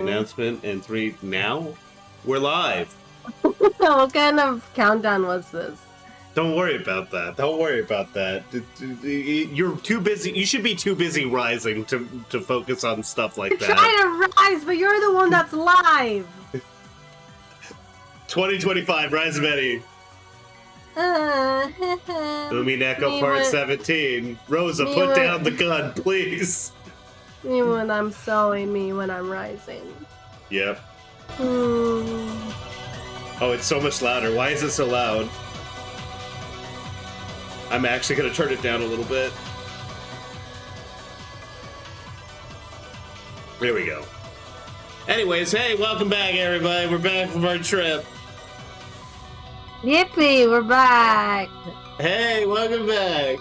Announcement and 3 now? We're live. What kind of countdown was this? Don't worry about that. Don't worry about that. You're too busy. You should be too busy rising to focus on stuff like that. Try to rise, but you're the one that's live. 2025 Rise of Eddie. Umineko Part 17. Rosa, put down the gun, please. Me when I'm sewing, me when I'm rising. Yep. Oh, it's so much louder. Why is it so loud? I'm actually going to turn it down a little bit. There we go. Anyways, hey, welcome back, everybody. We're back from our trip. Yippee, we're back. Hey, welcome back.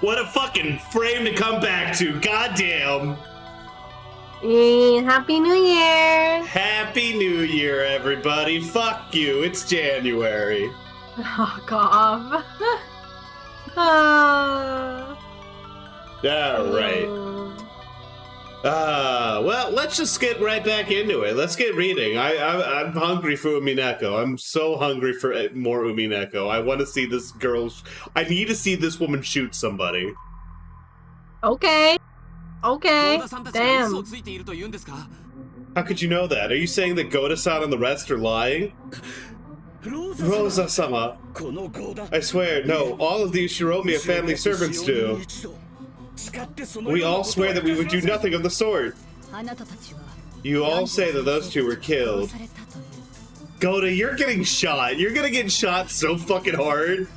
What a fucking frame to come back to. Goddamn. Happy New Year. Happy New Year, everybody. Fuck you. It's January. Oh, God. All right. Well, let's just get right back into it. Let's get reading. I'm hungry for Umineko. I'm so hungry for more Umineko. I want to see this girl. I need to see this woman shoot somebody. Okay. Okay. Damn. How could you know that? Are you saying that Goda-san and the rest are lying? Rosa-sama. I swear, no. All of the Shiromiya family servants do. We all swear that we would do nothing of the sort. You all say that those two were killed. Goda, you're getting shot. You're gonna get shot so fucking hard.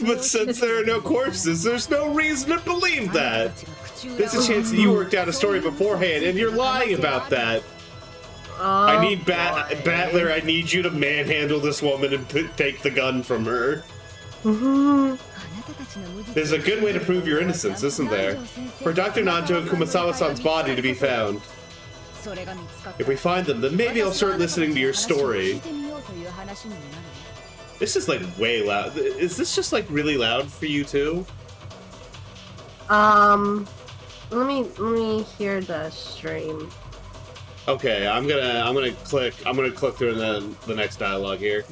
But since there are no corpses, there's no reason to believe that. There's a chance that you worked out a story beforehand, and you're lying about that. I need Battler, I need you to manhandle this woman and take the gun from her. There's a good way to prove your innocence, isn't there? For Dr. Nanjo and Kumasawa-san's body to be found. If we find them, then maybe I'll start listening to your story. This is like way loud. Is this just like really loud for you too? Let me hear the stream. Okay, I'm gonna click through the next dialogue here.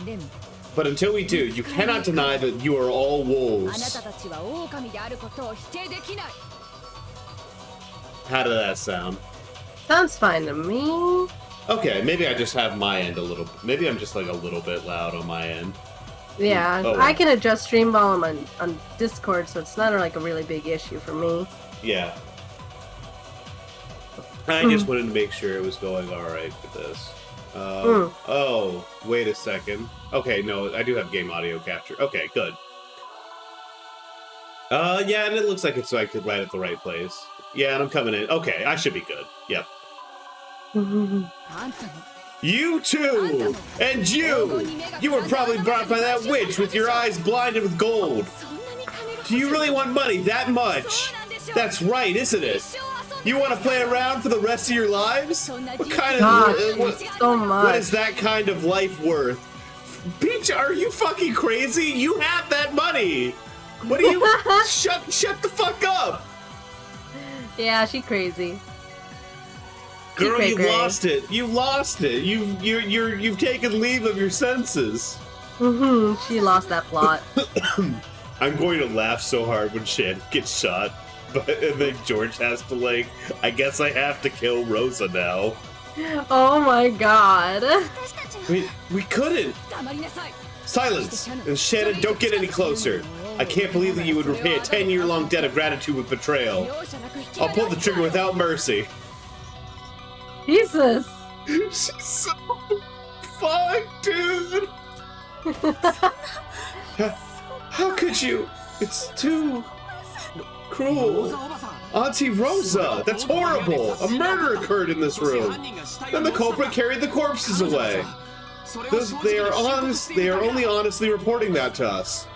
But until we do, you cannot deny that you are all wolves. How did that sound? Sounds fine to me. Okay, maybe I just have my end a little. Maybe I'm just like a little bit loud on my end. Yeah, oh, I can adjust stream volume on Discord, so it's not like a really big issue for me. Yeah. I just wanted to make sure it was going alright with this. Oh, wait a second. Okay, no, I do have game audio capture. Okay, good. Yeah, and it looks like it's like right at the right place. Yeah, and I'm coming in. Okay, I should be good. Yep. You too! And you! You were probably brought by that witch with your eyes blinded with gold. Do you really want money that much? That's right, isn't it? You want to play around for the rest of your lives? What kind of what is that kind of life worth? Peach, are you fucking crazy? You have that money. What are you? shut the fuck up. Yeah, she crazy. Girl, you lost it. You lost it. You've taken leave of your senses. She lost that plot. I'm going to laugh so hard when Shan gets shot. And then George has to, like, I guess I have to kill Rosa now. Oh my god. We couldn't. Silence. And Shannon, don't get any closer. I can't believe that you would repay a 10-year-long debt of gratitude with betrayal. I'll pull the trigger without mercy. Jesus. She's so fucked, dude. How could you? It's too cruel. Auntie Rosa, that's horrible. A murder occurred in this room. Then the culprit carried the corpses away. They are honest. They are only honestly reporting that to us.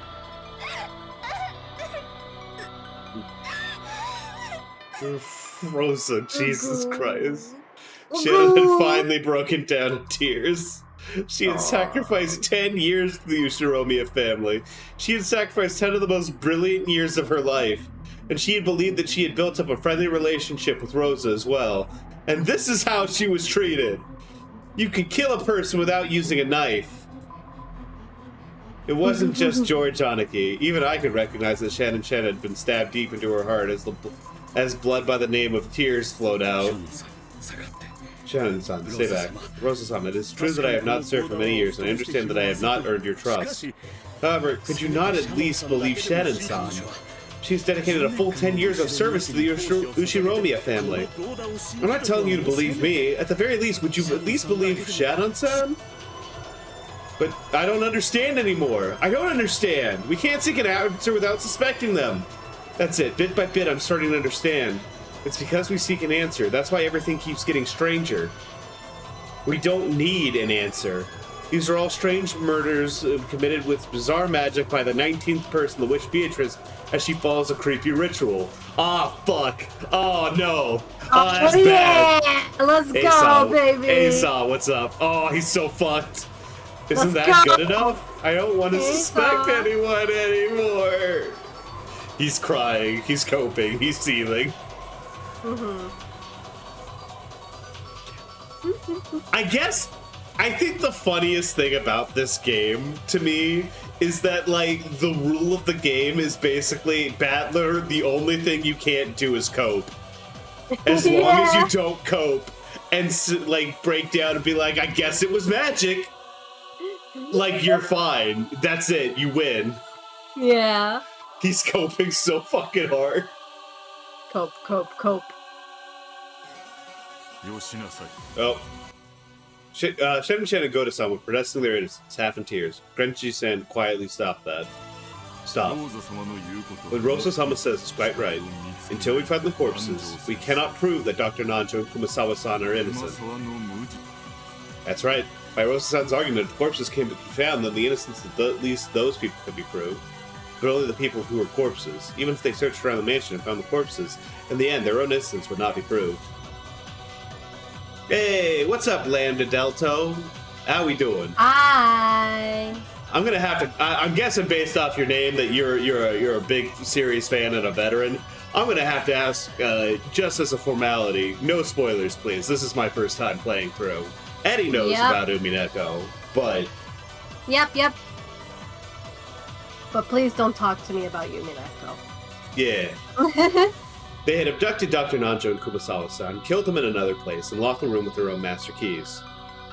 Rosa, Jesus Christ. Shannon had finally broken down in tears. She had sacrificed 10 years to the Shiromiya family. She had sacrificed 10 of the most brilliant years of her life. and she had believed that she had built up a friendly relationship with Rosa as well. And this is how she was treated. You could kill a person without using a knife. It wasn't just George Aniki. Even I could recognize that Shannon Chen had been stabbed deep into her heart as blood by the name of tears flowed out. Shannon-san, stay back. Rosa-san, it is true that I have not served for many years, and I understand that I have not earned your trust. However, could you not at least believe Shannon-san? She's dedicated a full 10 years of service to the Ushiromiya family. I'm not telling you to believe me. At the very least, would you at least believe Shannon-san? But I don't understand anymore. I don't understand. We can't seek an answer without suspecting them. That's it. Bit by bit, I'm starting to understand. It's because we seek an answer. That's why everything keeps getting stranger. We don't need an answer. These are all strange murders committed with bizarre magic by the 19th person, the witch Beatrice, as she follows a creepy ritual. Ah, fuck. Oh, no. Oh, that's bad. Let's go, baby. Asa, what's up? Oh, he's so fucked. Isn't that good enough? I don't want to suspect anyone anymore. He's crying. He's coping. He's seething. I think the funniest thing about this game to me is that, like, the rule of the game is basically, Battler, the only thing you can't do is cope. As long as you don't cope and, like, break down and be like, I guess it was magic. Like, you're fine. That's it. You win. Yeah. He's coping so fucking hard. Cope. Oh. Shen and Shannon go to someone, protesting their innocence, half in tears. Genji-san quietly stopped that. Stop. What Rosa-sama says is quite right. Until we find the corpses, we cannot prove that Dr. Nanjo and Kumasawa-san are innocent. That's right. By Rosa-san's argument, if the corpses can be found, then the innocence of at least those people could be proved. But only the people who were corpses. Even if they searched around the mansion and found the corpses, in the end, their own innocence would not be proved. Hey, what's up, Lambda Delto? How we doing? Hi. I'm gonna have to. I'm guessing based off your name that you're a big series fan and a veteran. I'm gonna have to ask, just as a formality, no spoilers, please. This is my first time playing through. Eddie knows about Umineko, but... Yep. But please don't talk to me about Umineko. Yeah. They had abducted Dr. Nanjo and Kumasawa-san, killed them in another place, and locked the room with their own master keys.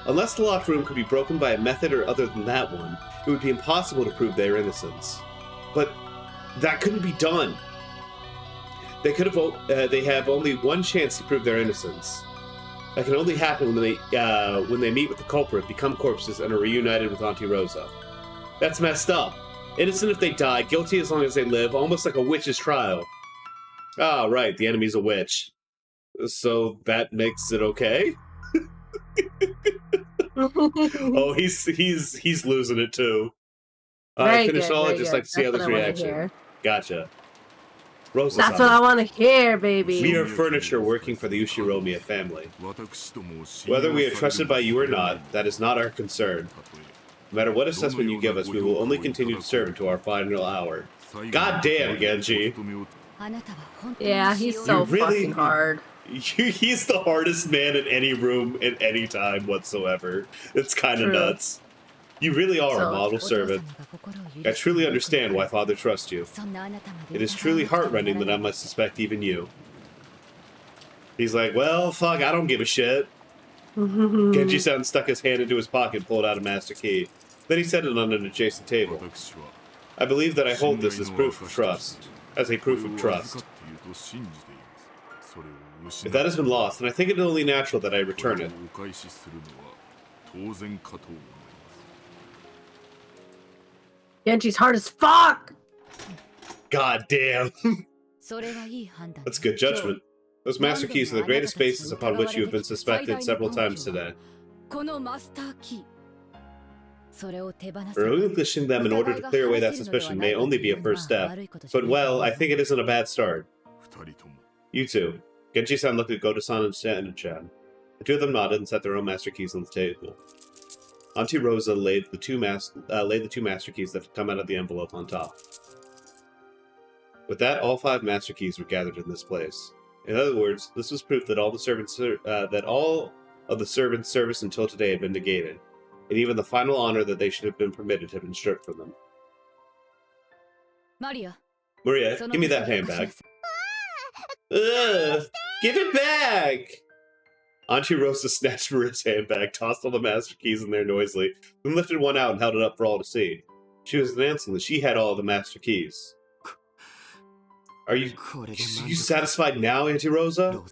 Unless the locked room could be broken by a method or other than that one, it would be impossible to prove their innocence. But that couldn't be done. They have only one chance to prove their innocence. That can only happen when they meet with the culprit, become corpses, and are reunited with Auntie Rosa. That's messed up. Innocent if they die, guilty as long as they live, almost like a witch's trial. Ah, right, the enemy's a witch. So that makes it okay? Oh, he's losing it too. I finished all. I'd just like to see others' reaction. Gotcha. Rosa, that's what I want to hear, baby. We are furniture working for the Ushiromiya family. Whether we are trusted by you or not, that is not our concern. No matter what assessment you give us, we will only continue to serve until our final hour. God damn, Genji. Yeah, he's so fucking hard. He's the hardest man in any room at any time whatsoever. It's kind of nuts. You really are a model servant. I truly understand why Father trusts you. It is truly heartrending that I must suspect even you. He's like, well, fuck, I don't give a shit. Genji-san stuck his hand into his pocket and pulled out a master key. Then he set it on an adjacent table. I believe that I hold this as proof of trust. As a proof of trust. If that has been lost, then I think it is only natural that I return it. Genji's hard as fuck! God damn. That's good judgment. Those master keys are the greatest basis upon which you have been suspected several times today. Relinquishing them in order to clear away that suspicion may only be a first step, but well, I think it isn't a bad start. You two. Genji-san looked at Goto-san and Shannon-chan. The two of them nodded and set their own master keys on the table. Auntie Rosa laid the two master keys that had come out of the envelope on top. With that, all 5 master keys were gathered in this place. In other words, this was proof that all of the servants' service until today had been negated, and even the final honor that they should have been permitted had been stripped from them. Maria, give me that handbag. Ugh, give it back! Auntie Rosa snatched Maria's handbag, tossed all the master keys in there noisily, then lifted one out and held it up for all to see. She was announcing that she had all of the master keys. Are you satisfied now, Auntie Rosa?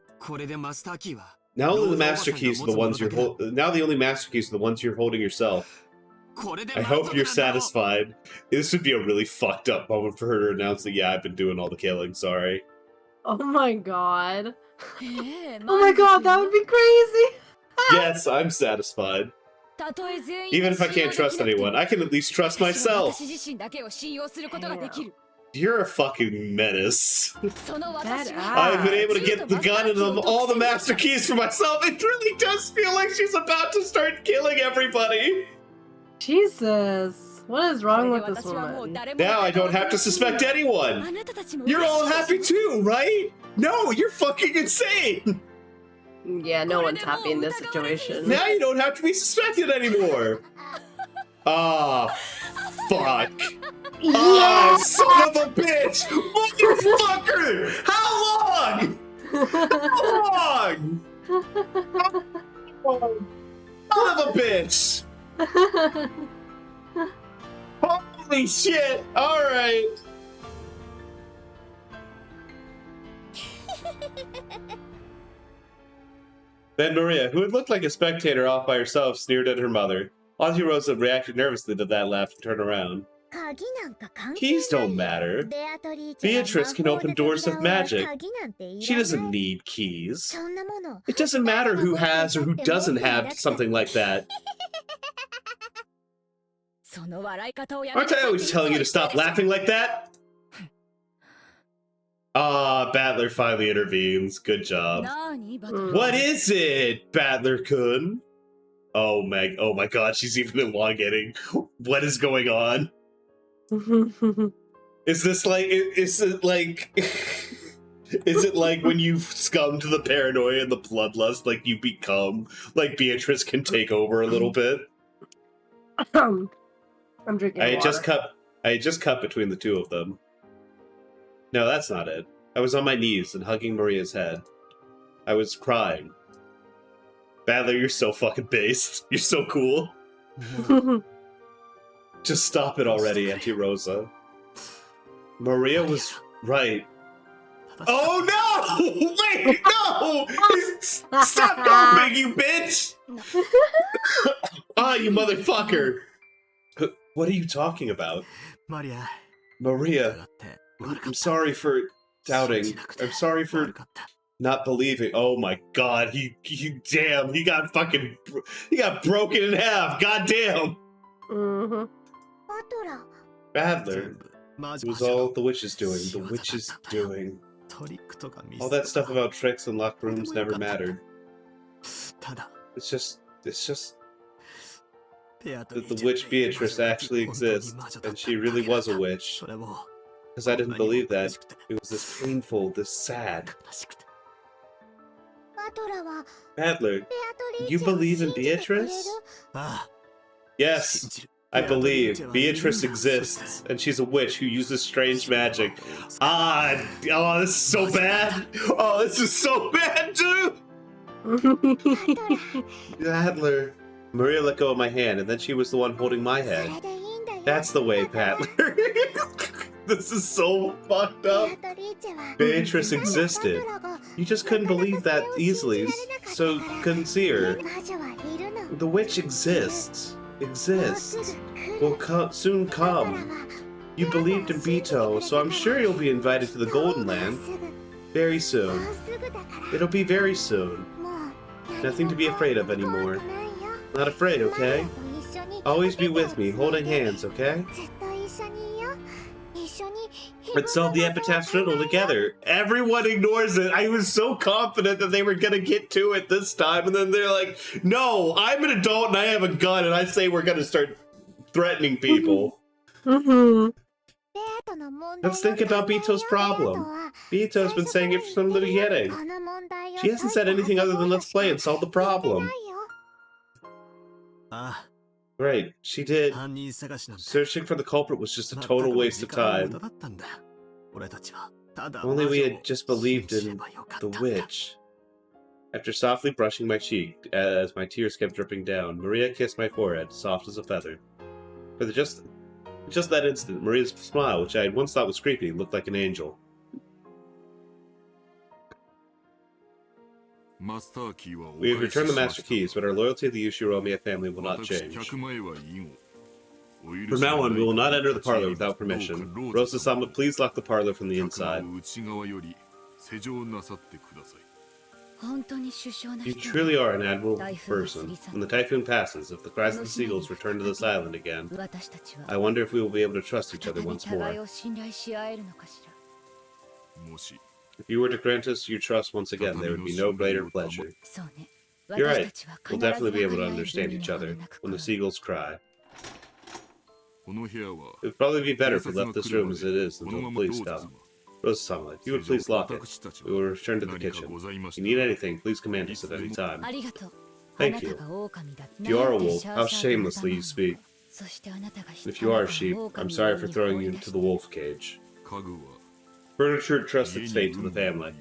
Now only the master keys are the ones now the only master keys are the ones you're holding yourself. I hope you're satisfied. This would be a really fucked up moment for her to announce that, yeah, I've been doing all the killing, sorry. Oh my god. Oh my god, that would be crazy! Yes, I'm satisfied. Even if I can't trust anyone, I can at least trust myself. You're a fucking menace. I've been able to get the gun and all the master keys for myself. It really does feel like she's about to start killing everybody. Jesus. What is wrong with this woman? Now I don't have to suspect anyone. You're all happy too, right? No, you're fucking insane. Yeah, no one's happy in this situation. Now you don't have to be suspected anymore. Ah, fuck. Yeah. Ah, son of a bitch! Motherfucker! How long? How long? Son of a bitch! Holy shit! Alright. Then Maria, who had looked like a spectator off by herself, sneered at her mother. Auntie Rosa reacted nervously to that laugh and turned around. Keys don't matter. Beatrice can open doors with magic. She doesn't need keys. It doesn't matter who has or who doesn't have something like that. Aren't I always telling you to stop laughing like that? Ah, Battler finally intervenes. Good job. What is it, Battler-kun? Oh my god, she's even elongating. What is going on? Is it like when you've succumbed to the paranoia and the bloodlust, like you become, like Beatrice can take over a little bit? I'm drinking water. I had just cut between the two of them. No, that's not it. I was on my knees and hugging Maria's head. I was crying. Battler, you're so fucking based. You're so cool. Just stop it already, Auntie Rosa. Maria was right. Oh no! Wait, no! Stop going, you bitch! Ah, you motherfucker! What are you talking about? Maria, I'm sorry for doubting. I'm sorry for not believing. Oh my god, he got broken in half. God damn. Mm-hmm. Battler. It was all the witch is doing. The witch is doing. All that stuff about tricks and locked rooms never mattered. It's just that the witch Beatrice actually exists, and she really was a witch. Because I didn't believe that. It was this painful, this sad. Battler, you believe in Beatrice? Yes, I believe. Beatrice exists, and she's a witch who uses strange magic. Oh, this is so bad! Oh, this is so bad, dude! Battler. Maria let go of my hand, and then she was the one holding my head. That's the way, Battler. This is so fucked up. Beatrice existed. You just couldn't believe that easily, so couldn't see her. The witch exists. Will soon come. You believed in Beto, so I'm sure you'll be invited to the Golden Land. Very soon. It'll be very soon. Nothing to be afraid of anymore. Not afraid, okay? Always be with me, holding hands, okay? Let's solve the epitaph riddle together. Everyone ignores it. I was so confident that they were gonna get to it this time, and then they're like, no, I'm an adult and I have a gun, and I say we're gonna start threatening people. Let's think about Bito's problem. Bito's been saying it from the beginning. She hasn't said anything other than let's play and solve the problem. Right, she did. Searching for the culprit was just a total waste of time. Only we had just believed in the witch. After softly brushing my cheek, as my tears kept dripping down, Maria kissed my forehead, soft as a feather. For just that instant, Maria's smile, which I had once thought was creepy, looked like an angel. We have returned the Master Keys, but our loyalty to the Yoshiromiya family will not change. From now on, we will not enter the parlor without permission. Rosa-sama, please lock the parlor from the inside. You truly are an admirable person. When the typhoon passes, if the cries of the seagulls return to this island again, I wonder if we will be able to trust each other once more. If you were to grant us your trust once again, there would be no greater pleasure. You're right. We'll definitely be able to understand each other when the seagulls cry. It would probably be better if we left this room as it is until the police come. Rosa-sama, if you would please lock it, we will return to the kitchen. If you need anything, please command us at any time. Thank you. If you are a wolf, how shamelessly you speak. If you are a sheep, I'm sorry for throwing you into the wolf cage. Furniture trusts its fate to the family.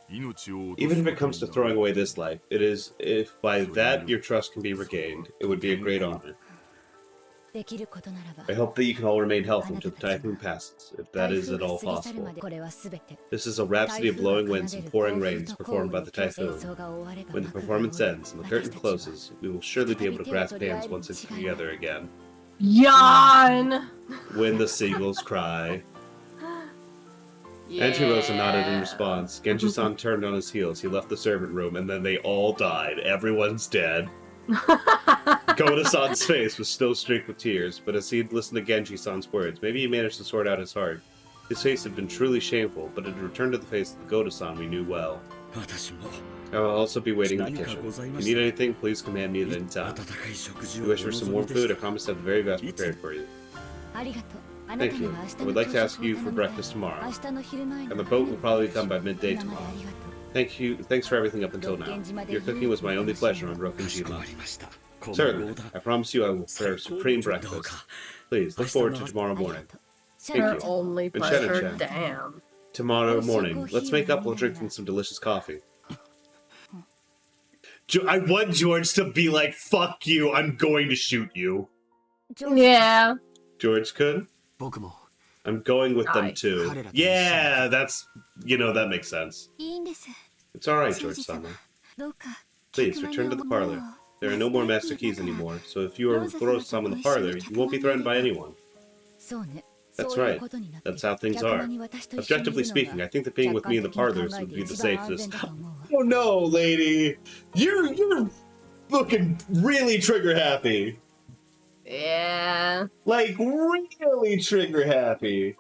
Even if it comes to throwing away this life, it is, if by that your trust can be regained, it would be a great honor. I hope that you can all remain healthy until the typhoon passes, if that is at all possible. This is a rhapsody of blowing winds and pouring rains performed by the typhoon. When the performance ends and the curtain closes, we will surely be able to grasp hands once together again. Yawn! When the seagulls cry. And Rosa nodded in response. Genji-san turned on his heels. He left the servant room, and then they all died. Everyone's dead. Goda-san's face was still streaked with tears, but as he'd listened to Genji-san's words, maybe he managed to sort out his heart. His face had been truly shameful, but it had returned to the face of the Goda-san we knew well. I will also be waiting in the kitchen. If you need anything, please command me at any time. If you wish for some warm food, I promise to have the very best prepared for you. Thank you. I would like to ask you for breakfast tomorrow. And the boat will probably come by midday tomorrow. Thank you. Thanks for everything up until now. Your cooking was my only pleasure on Rokunjima. Certainly. I promise you I will prepare supreme breakfast. Please, look forward to tomorrow morning. Thank you. Only pleasure, damn. Tomorrow morning, let's make up while drinking some delicious coffee. I want George to be like, fuck you, I'm going to shoot you. Yeah. George-kun? I'm going with them too. Yeah, that's, that makes sense. It's alright, George-sama. Please, return to the parlor. There are no more Master Keys anymore, so if you are with Rosa-sama in the parlor, you won't be threatened by anyone. That's right. That's how things are. Objectively speaking, I think that being with me in the parlors would be the safest. Oh no, lady! You're looking really trigger happy. Yeah. Like, really trigger happy.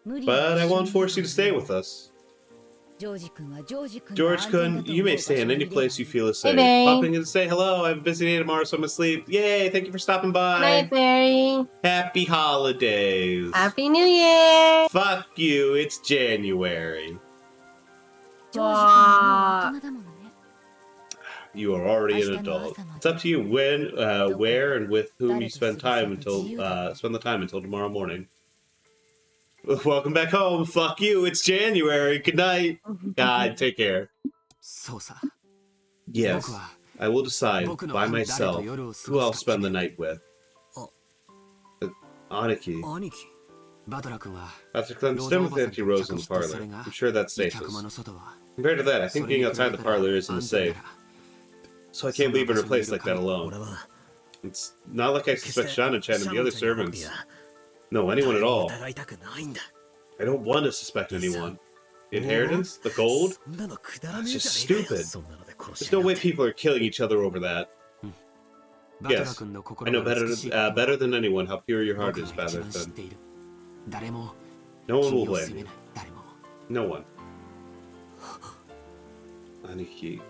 But I won't force you to stay with us. George-kun, you may stay in any place you feel is safe. Popping in to say hello, I have a busy day tomorrow, so I'm asleep. Yay, thank you for stopping by. Good night, Barry. Happy holidays. Happy New Year. Fuck you, it's January. You are already an adult. It's up to you when, where, and with whom you spend the time until tomorrow morning. Welcome back home. Fuck you. It's January. Good night. God, take care. Yes, I will decide by myself who I'll spend the night with. Aniki. Patrick-kun, stand with Auntie Rose in the parlor. I'm sure that's safest. Compared to that, I think being outside the parlor isn't as safe. So I can't leave in her place like that alone. It's not like I suspect Shana-chan and the other servants. No, anyone at all. I don't want to suspect anyone. The inheritance? The gold? It's just stupid. There's no way people are killing each other over that. Yes, I know better than anyone how pure your heart is, Patrick-kun. No one will blame you. No one. Aniki.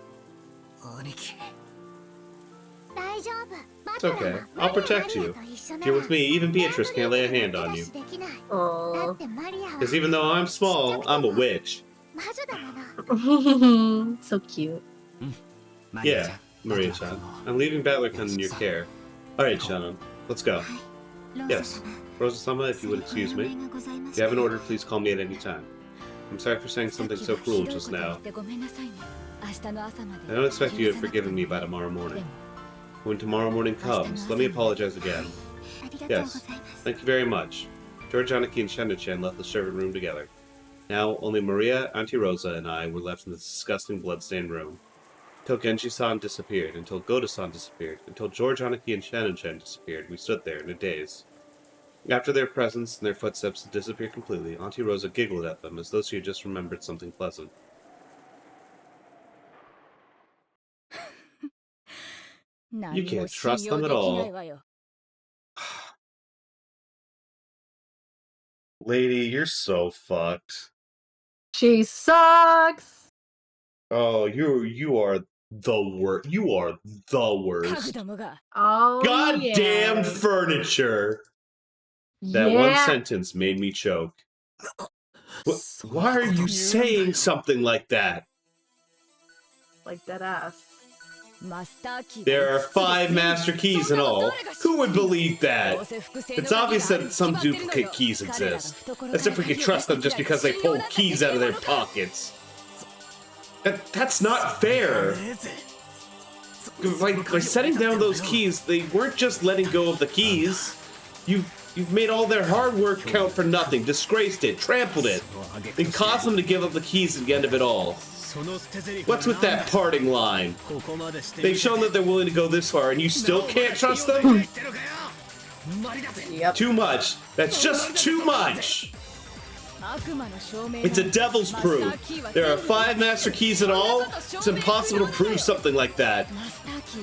It's okay. I'll protect you. If you're with me, even Beatrice can't lay a hand on you. Oh. Because even though I'm small, I'm a witch. So cute. Yeah, Maria-chan. I'm leaving Battler-kun in your care. Alright, Shannon. Let's go. Yes. Rosa-sama, if you would excuse me. If you have an order, please call me at any time. I'm sorry for saying something so cruel just now. I don't expect you to have forgiven me by tomorrow morning. When tomorrow morning comes, let me apologize again. Yes, thank you very much. George, Aniki, and Shannon-chan left the servant room together. Now, only Maria, Auntie Rosa, and I were left in this disgusting blood-stained room. Until Genji-san disappeared, until Goda-san disappeared, until George, Aniki, and Shannon-chan disappeared, we stood there in a daze. After their presence and their footsteps had disappeared completely, Auntie Rosa giggled at them as though she had just remembered something pleasant. You can't trust them at all. Lady, you're so fucked. She sucks. Oh, you are the worst. You are the worst. Oh, Goddamn yeah. furniture. That one sentence made me choke. Why are you saying something like that? Like that ass. There are 5 master keys in all. Who would believe that? It's obvious that some duplicate keys exist. As if we could trust them just because they pull keys out of their pockets. That's not fair. By setting down those keys, they weren't just letting go of the keys. You've made all their hard work count for nothing, disgraced it, trampled it, and caused them to give up the keys at the end of it all. What's with that parting line? They've shown that they're willing to go this far, and you still can't trust them? Yep. Too much. That's just too much. It's a devil's proof. There are 5 master keys in all. It's impossible to prove something like that.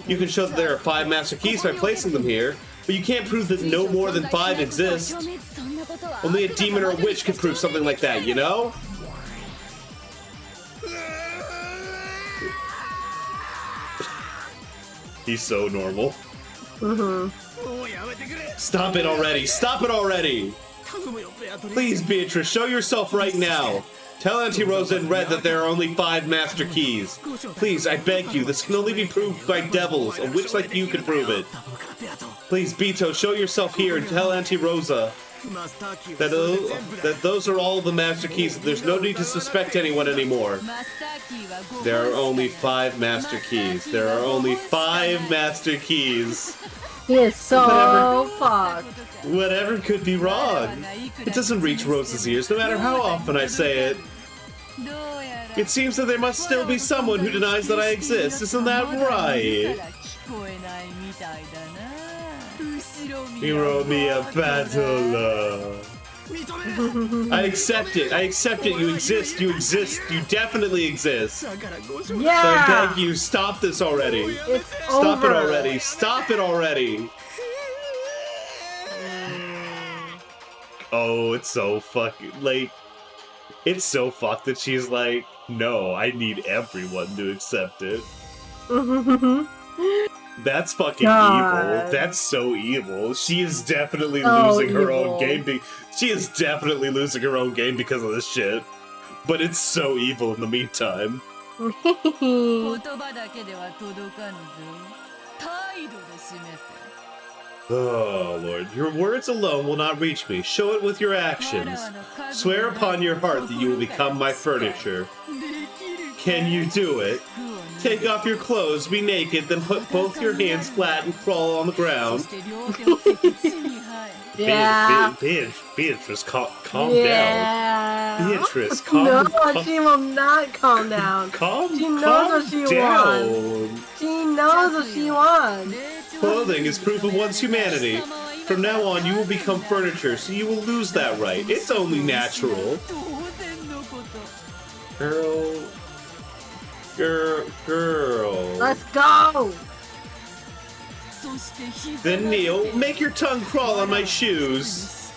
You can show that there are 5 master keys by placing them here, but you can't prove that no more than 5 exist. Only a demon or a witch could prove something like that, you know? He's so normal. Stop it already! Stop it already! Please, Beatrice, show yourself right now. Tell Auntie Rosa and Red that there are only 5 master keys. Please, I beg you, this can only be proved by devils. A witch like you can prove it. Please, Beto, show yourself here and tell Auntie Rosa that those are all the master keys. There's no need to suspect anyone anymore. There are only 5 master keys. There are only 5 master keys. He is so fucked. Whatever could be wrong. It doesn't reach Rosa's ears, no matter how often I say it. It seems that there must still be someone who denies that I exist. Isn't that right? Hero me a battle. I accept it. I accept it. You exist. You exist. You definitely exist. Yeah. So I beg you, stop this already. It's Stop over. it already. Stop it already. Oh, it's so fucking, like, it's so fucked that she's like, no, I need everyone to accept it. That's fucking evil. That's so evil. She is definitely losing her own game. She is definitely losing her own game because of this shit. But it's so evil in the meantime. Oh, Lord. Your words alone will not reach me. Show it with your actions. Swear upon your heart that you will become my furniture. Can you do it? Take off your clothes, be naked, then put both your hands flat and crawl on the ground. Yeah. Beatrice, calm down. Beatrice, calm down. No, she will not calm down. She knows what she wants. She knows what she wants. Clothing is proof of one's humanity. From now on, you will become furniture, so you will lose that right. It's only natural. Girl. Let's go. Then kneel, make your tongue crawl on my shoes.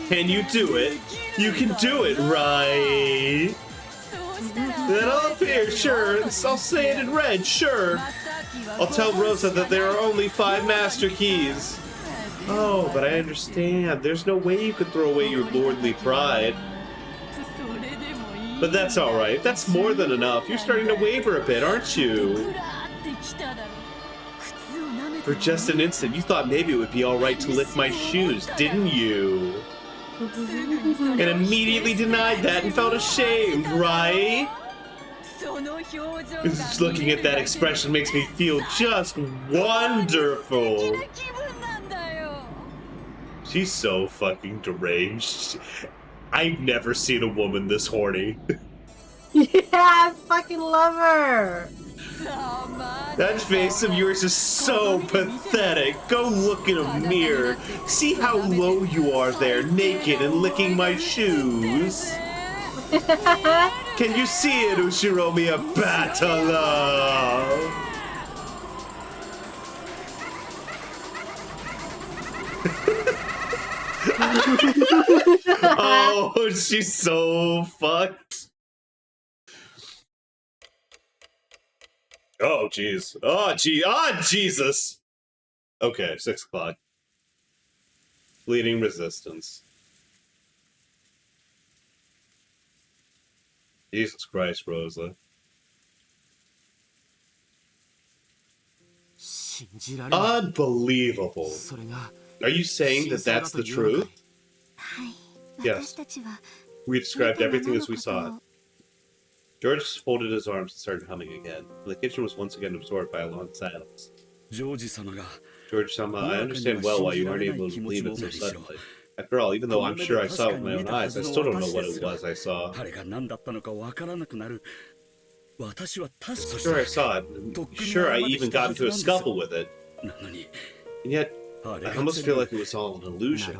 Can you do it? You can do it, right? Then I'll appear, sure. I'll say it in red, sure. I'll tell Rosa that there are only 5 master keys. Oh, but I understand. There's no way you could throw away your lordly pride. But that's alright. That's more than enough. You're starting to waver a bit, aren't you? For just an instant, you thought maybe it would be alright to lick my shoes, didn't you? And immediately denied that and felt ashamed, right? Just looking at that expression makes me feel just wonderful. She's so fucking deranged. I've never seen a woman this horny. Yeah, I fucking love her. That face of yours is so pathetic. Go look in a mirror. See how low you are there, naked and licking my shoes. Can you see it, Ushiromi Batala? Oh, she's so fucked. Oh, jeez. Oh, gee. Oh, Jesus. Okay, 6 o'clock. Fleeting resistance. Jesus Christ, Rosa. Unbelievable. Are you saying that that's the truth? Yes. We described everything as we saw it. George folded his arms and started humming again. The kitchen was once again absorbed by a long silence. George-sama, I understand well why you aren't able to believe it so suddenly. After all, even though I'm sure I saw it with my own eyes, I still don't know what it was I saw. Sure I saw it. Sure I even got into a scuffle with it. And yet, I almost feel like it was all an illusion.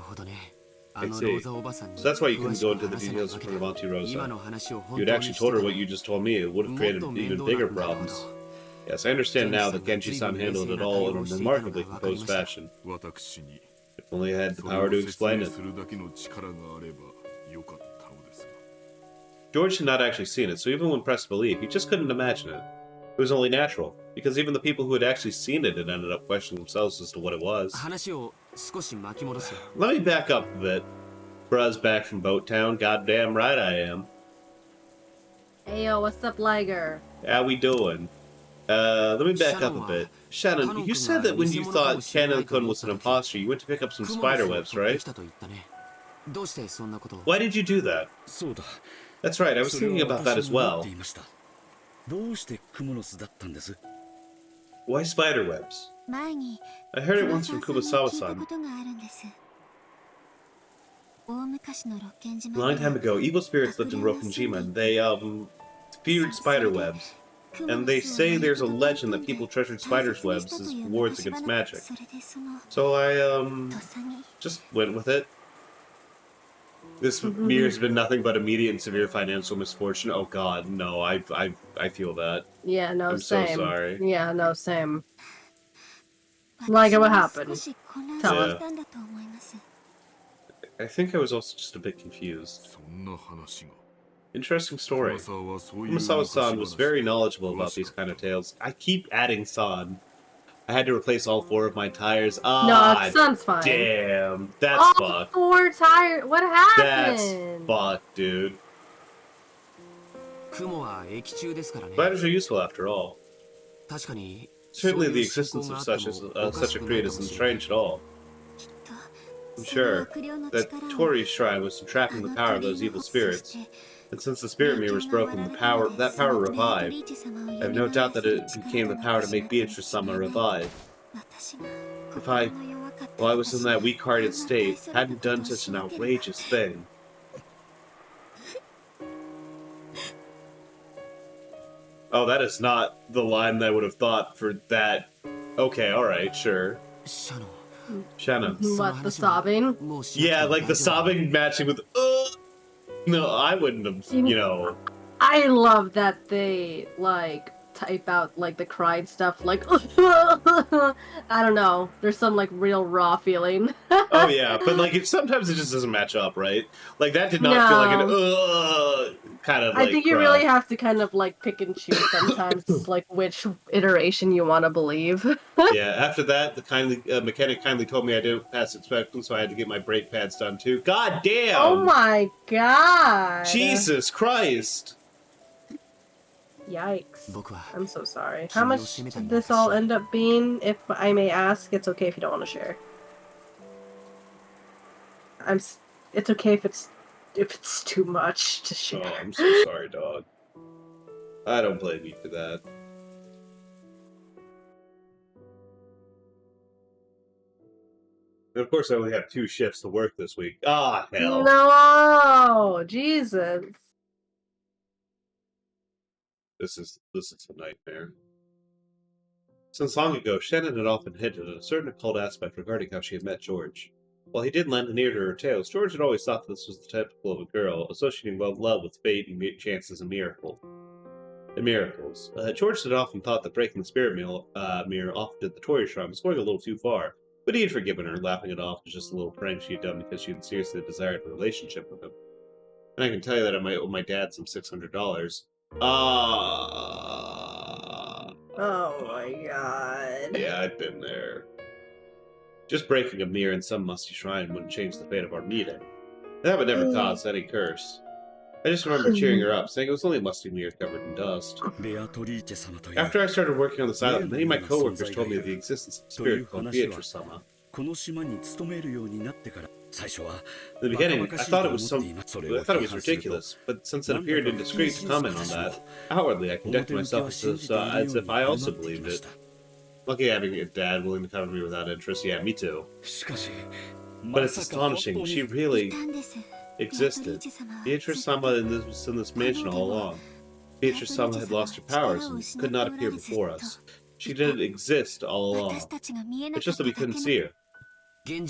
I see. So that's why you couldn't go into the details in front of Auntie Rosa. If you'd actually told her what you just told me, it would have created even bigger problems. Yes, I understand now that Genji-san handled it all in a remarkably composed fashion. If only I had the power to explain it. George had not actually seen it, so even when pressed to believe, he just couldn't imagine it. It was only natural, because even the people who had actually seen it had ended up questioning themselves as to what it was. Let me back up a bit. Bruh's back from Boat Town, goddamn right I am. Hey yo, what's up, Liger? How we doing? Let me back up a bit. Shannon, you said that when you thought Kanon-kun was an imposter, you went to pick up some spider webs, right? Why did you do that? That's right, I was thinking about that as well. Why spider webs? I heard it once from Kumasawa-san. A long time ago, evil spirits lived in Rokkenjima, and they, feared spider webs. And they say there's a legend that people treasured spiders' webs as rewards against magic. So I, just went with it. This year has been nothing but immediate and severe financial misfortune. Oh god, no, I feel that. Yeah, no, I'm same. so sorry. Yeah, no, same. Like, what happened? Tell us. I think I was also just a bit confused. Interesting story. Kumasawa-san was very knowledgeable about these kind of tales. I keep adding san. I had to replace all 4 of my tires. Ah, no, san's fine. Damn, that's all fucked. 4 tires? What happened? That's fucked, dude. Spiders are useful after all. Certainly the existence of such a creed isn't strange at all. I'm sure that Tori's shrine was subtracting the power of those evil spirits. And since the spirit mirror was broken, that power revived. I have no doubt that it became the power to make Beatrice-sama revive. If while I was in that weak-hearted state, hadn't done such an outrageous thing. Oh, that is not the line that I would have thought for that. Okay, alright, sure. Shannon. What, the sobbing? Yeah, like the sobbing matching with, no, I wouldn't have, you know. I love that they, like, type out, like, the cried stuff, like, I don't know. There's some, like, real raw feeling. Oh, yeah, but, like, sometimes it just doesn't match up, right? Like, that did not feel like an, kind of I like think you really have to kind of like pick and choose sometimes, like which iteration you want to believe. Yeah, after that, the mechanic kindly told me I didn't pass inspection, so I had to get my brake pads done too. God damn! Oh my god! Jesus Christ! Yikes. I'm so sorry. How much did this all end up being? If I may ask, it's okay if you don't want to share. It's okay if it's too much to share. Oh, I'm so sorry, dog. I don't blame you for that. And of course, I only have 2 shifts to work this week. Ah, hell. No! Jesus. This is a nightmare. Since long ago, Shannon had often hinted at a certain occult aspect regarding how she had met George. While he did lend an ear to her tales, George had always thought this was the typical of a girl, associating love with fate and chances and miracles. George had often thought that breaking the spirit mirror offered at the Torii Shrine was going a little too far, but he had forgiven her, laughing it off as just a little prank she had done because she had seriously desired a relationship with him. And I can tell you that I might owe my dad some $600. Oh my god. Yeah, I've been there. Just breaking a mirror in some musty shrine wouldn't change the fate of our meeting. That would never cause any curse. I just remember cheering her up, saying it was only a musty mirror covered in dust. After I started working on this island, many of my coworkers told me of the existence of a spirit called Beatrice-sama. In the beginning, I thought it was ridiculous, but since it appeared indiscreet to comment on that, outwardly I conducted myself as if I also believed it. Lucky having a dad willing to cover me without interest. Yeah, me too. But it's astonishing. She really existed. Beatrice-sama was in this mansion all along. Beatrice-sama had lost her powers and could not appear before us. She didn't exist all along. It's just that we couldn't see her. I'd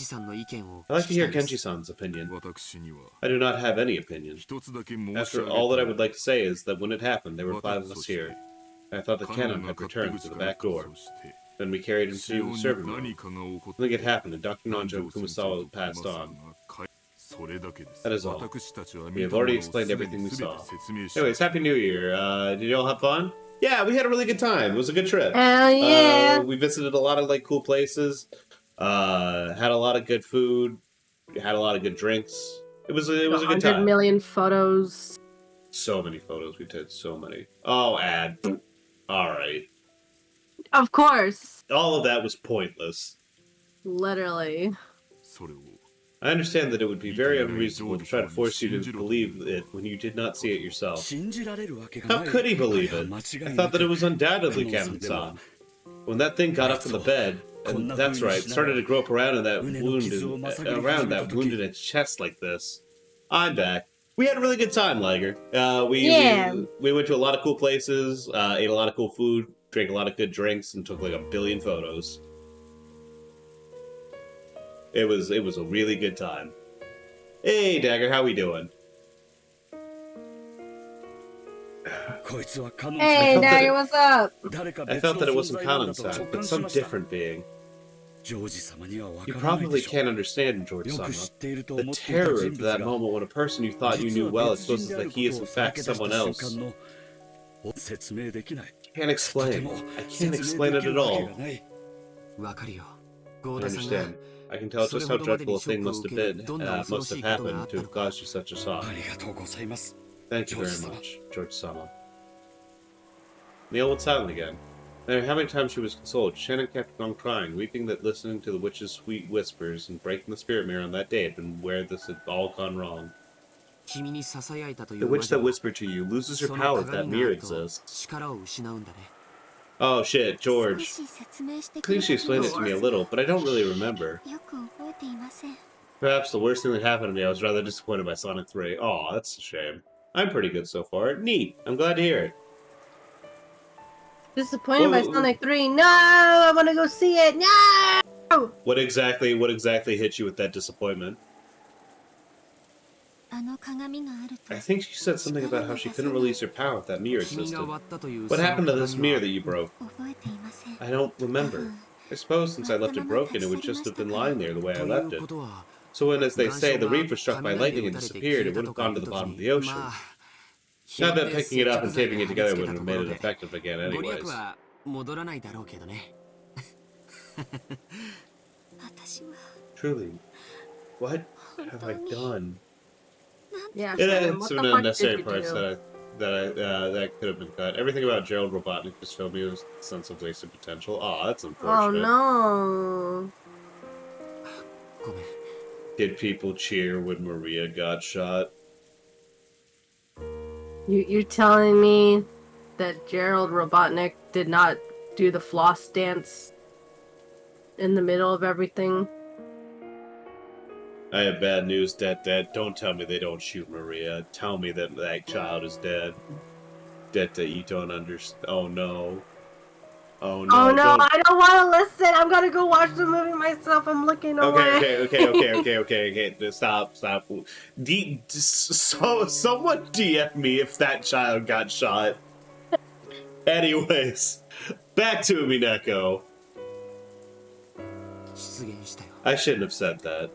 like to hear Genji-san's opinion. I do not have any opinion. After all that I would like to say is that when it happened, there were 5 of us here. And I thought the cannon had returned through the back door. Then we carried him to the servant room. Something had happened, and Dr. Nanjo Kumasawa passed on. That is all. We have already explained everything we saw. Anyways, Happy New Year. Did you all have fun? Yeah, we had a really good time. It was a good trip. Hell yeah! We visited a lot of like cool places. Had a lot of good food. Had a lot of good drinks. It was a good time. 100 million photos. So many photos. We did so many. Oh, ad. All right. Of course. All of that was pointless. Literally. I understand that it would be very unreasonable to try to force you to believe it when you did not see it yourself. How could he believe it? I thought that it was undoubtedly Captain-san. When that thing got up from the bed, and that's right, started to grow up around that wound in its chest like this. I'm back. We had a really good time, Liger. We went to a lot of cool places, ate a lot of cool food, drank a lot of good drinks, and took like 1 billion photos. It was a really good time. Hey, Dagger, how we doing? Hey, Dagger, what's up? I felt that it wasn't Kanon-san, but some different being. You probably can't understand, George-sama. The terror of that moment when a person you thought you knew well exposes that he is in fact someone else. Can't explain. I can't explain it at all. I understand. I can tell just how dreadful a thing must have happened to have caused you such a shock. Thank you very much, George-sama. Neil went silent again. No matter how many times she was consoled, Shannon kept on crying, weeping that listening to the witch's sweet whispers and breaking the spirit mirror on that day had been where this had all gone wrong. The witch that whispered to you loses her power if that mirror exists. Oh shit, George. I think she explained it to me a little, but I don't really remember. Perhaps the worst thing that happened to me, I was rather disappointed by Sonic 3. Aw, that's a shame. I'm pretty good so far. Neat. I'm glad to hear it. Disappointed by Sonic 3. No! I want to go see it! No! What exactly hit you with that disappointment? I think she said something about how she couldn't release her power if that mirror existed. What happened to this mirror that you broke? I don't remember. I suppose since I left it broken, it would just have been lying there the way I left it. So when, as they say, the reef was struck by lightning and disappeared, it would have gone to the bottom of the ocean. I bet picking it up and taping it together wouldn't have made it effective again anyways. Truly, what have I done? Yeah, It Shannon, had what some the fuck unnecessary did you parts do? that could have been cut. Everything about Gerald Robotnik just filled me with a sense of wasted potential. Aw, that's Oh unfortunate. no. Did people cheer when Maria got shot? You're telling me that Gerald Robotnik did not do the floss dance in the middle of everything? I have bad news, Dad. Don't tell me they don't shoot Maria. Tell me that that child is dead. That you don't understand. Oh no. Oh no. Oh no, Don't. I don't want to listen. I'm gonna go watch the movie myself. I'm looking away. Okay. Stop. So, someone DM me if that child got shot. Anyways, back to Umineko. I shouldn't have said that.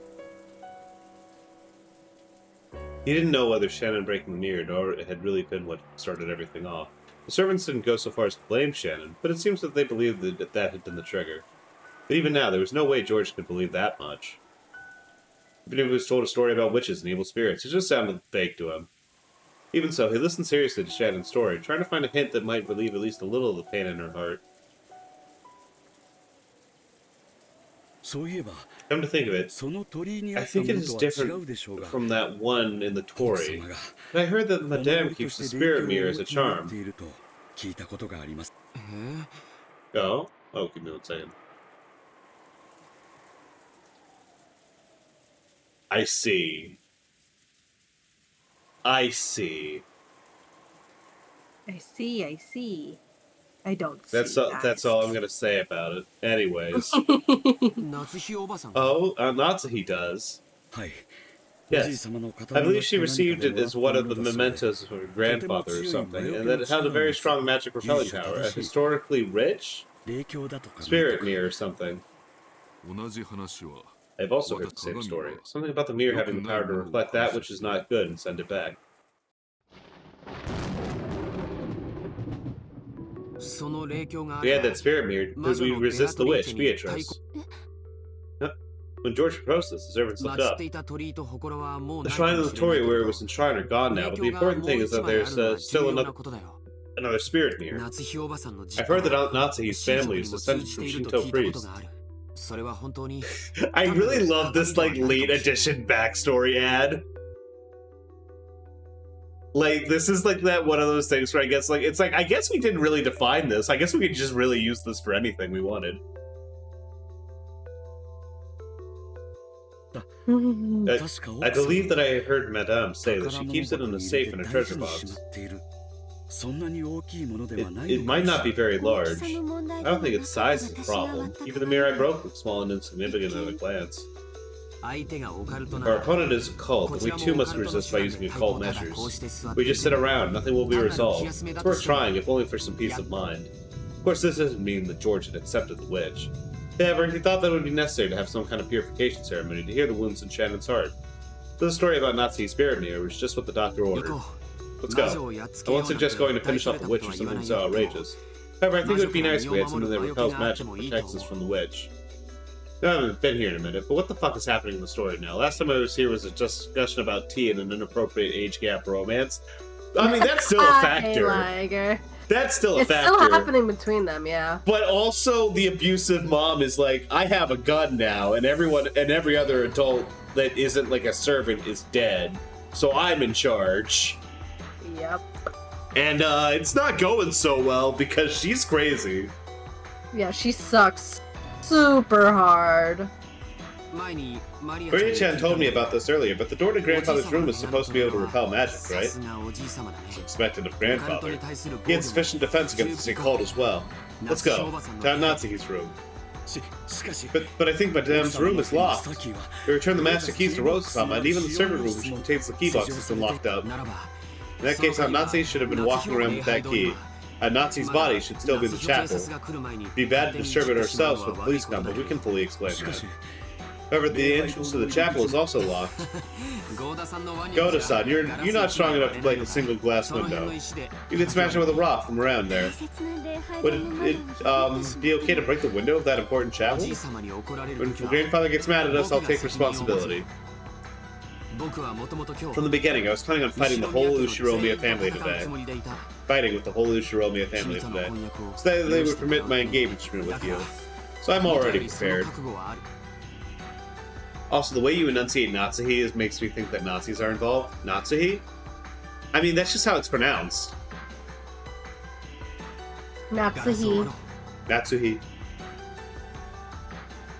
He didn't know whether Shannon breaking the mirror door had really been what started everything off. The servants didn't go so far as to blame Shannon, but it seems that they believed that had been the trigger. But even now, there was no way George could believe that much. Even if he was told a story about witches and evil spirits, it just sounded fake to him. Even so, he listened seriously to Shannon's story, trying to find a hint that might relieve at least a little of the pain in her heart. Come to think of it, I think it is different from that one in the Torii. But I heard that Madame keeps the spirit mirror as a charm. Oh? Oh, give me 1 second. I see. I see. I see. I don't see. That's all I'm gonna say about it. Anyways. Oh, Natsuhi does. Yes. I believe she received it as one of the mementos of her grandfather or something, and that it has a very strong magic repelling power. A historically rich spirit mirror or something. I've also heard the same story. Something about the mirror having the power to reflect that which is not good and send it back. We had that spirit mirror because we resist the witch, Beatrice. When George proposed this, the servants looked up. The shrine of the Torii where it was enshrined are gone now, but the important thing is that there's still another spirit mirror. I've heard that Natsuhi's family is descended from Shinto priests. I really love this like late edition backstory ad. Like, this is like that one of those things where I guess like it's like I guess we didn't really define this. I guess we could just really use this for anything we wanted. I believe that I heard Madame say that she keeps it in a safe in a treasure box. It might not be very large. I don't think its size is a problem. Even the mirror I broke looks small and insignificant at a glance. Our opponent is a cult, and we too must resist by using occult measures. We just sit around, nothing will be resolved. It's worth trying, if only for some peace of mind. Of course, this doesn't mean that George had accepted the witch. However, he thought that it would be necessary to have some kind of purification ceremony to heal the wounds in Shannon's heart. So the story about Natsuhi's spirit mirror was just what the doctor ordered. Let's go. I won't suggest going to finish off the witch or something so outrageous. However, I think it would be nice if we had something that repels magic and protects us from the witch. I haven't been here in a minute, but what the fuck is happening in the story now? Last time I was here was a discussion about tea and an inappropriate age gap romance. I mean, that's still a factor. That's still a factor. It's still happening between them, yeah. But also, the abusive mom is like, I have a gun now, and every other adult that isn't like a servant is dead, so I'm in charge. Yep. And it's not going so well because she's crazy. Yeah, she sucks super hard. Maria-chan told me about this earlier, but the door to Grandfather's room is supposed to be able to repel magic, right? It's expected of Grandfather. He had sufficient defense against the occult as well. Let's go. To Natsuhi's room. But I think Madame's room is locked. We returned the master keys to ROSA-sama, and even the servant room which contains the key box has been locked up. In that case, Natsuhi should have been walking around with that key. Natsuhi's body should still be in the chapel. It'd be bad to disturb it ourselves with the police come, but we can fully explain that. However, the entrance to the chapel is also locked. Goda-san, you're not strong enough to break a single glass window. You can smash it with a rock from around there. Would it be okay to break the window of that important chapel? When grandfather gets mad at us, I'll take responsibility. From the beginning, I was planning on fighting the whole Ushiromiya family today. Fighting with the whole Ushiromiya family today. So that they would permit my engagement with you. So I'm already prepared. Also, the way you enunciate Natsuhi makes me think that Nazis are involved. Natsuhi? I mean, that's just how it's pronounced. Natsuhi. Natsuhi.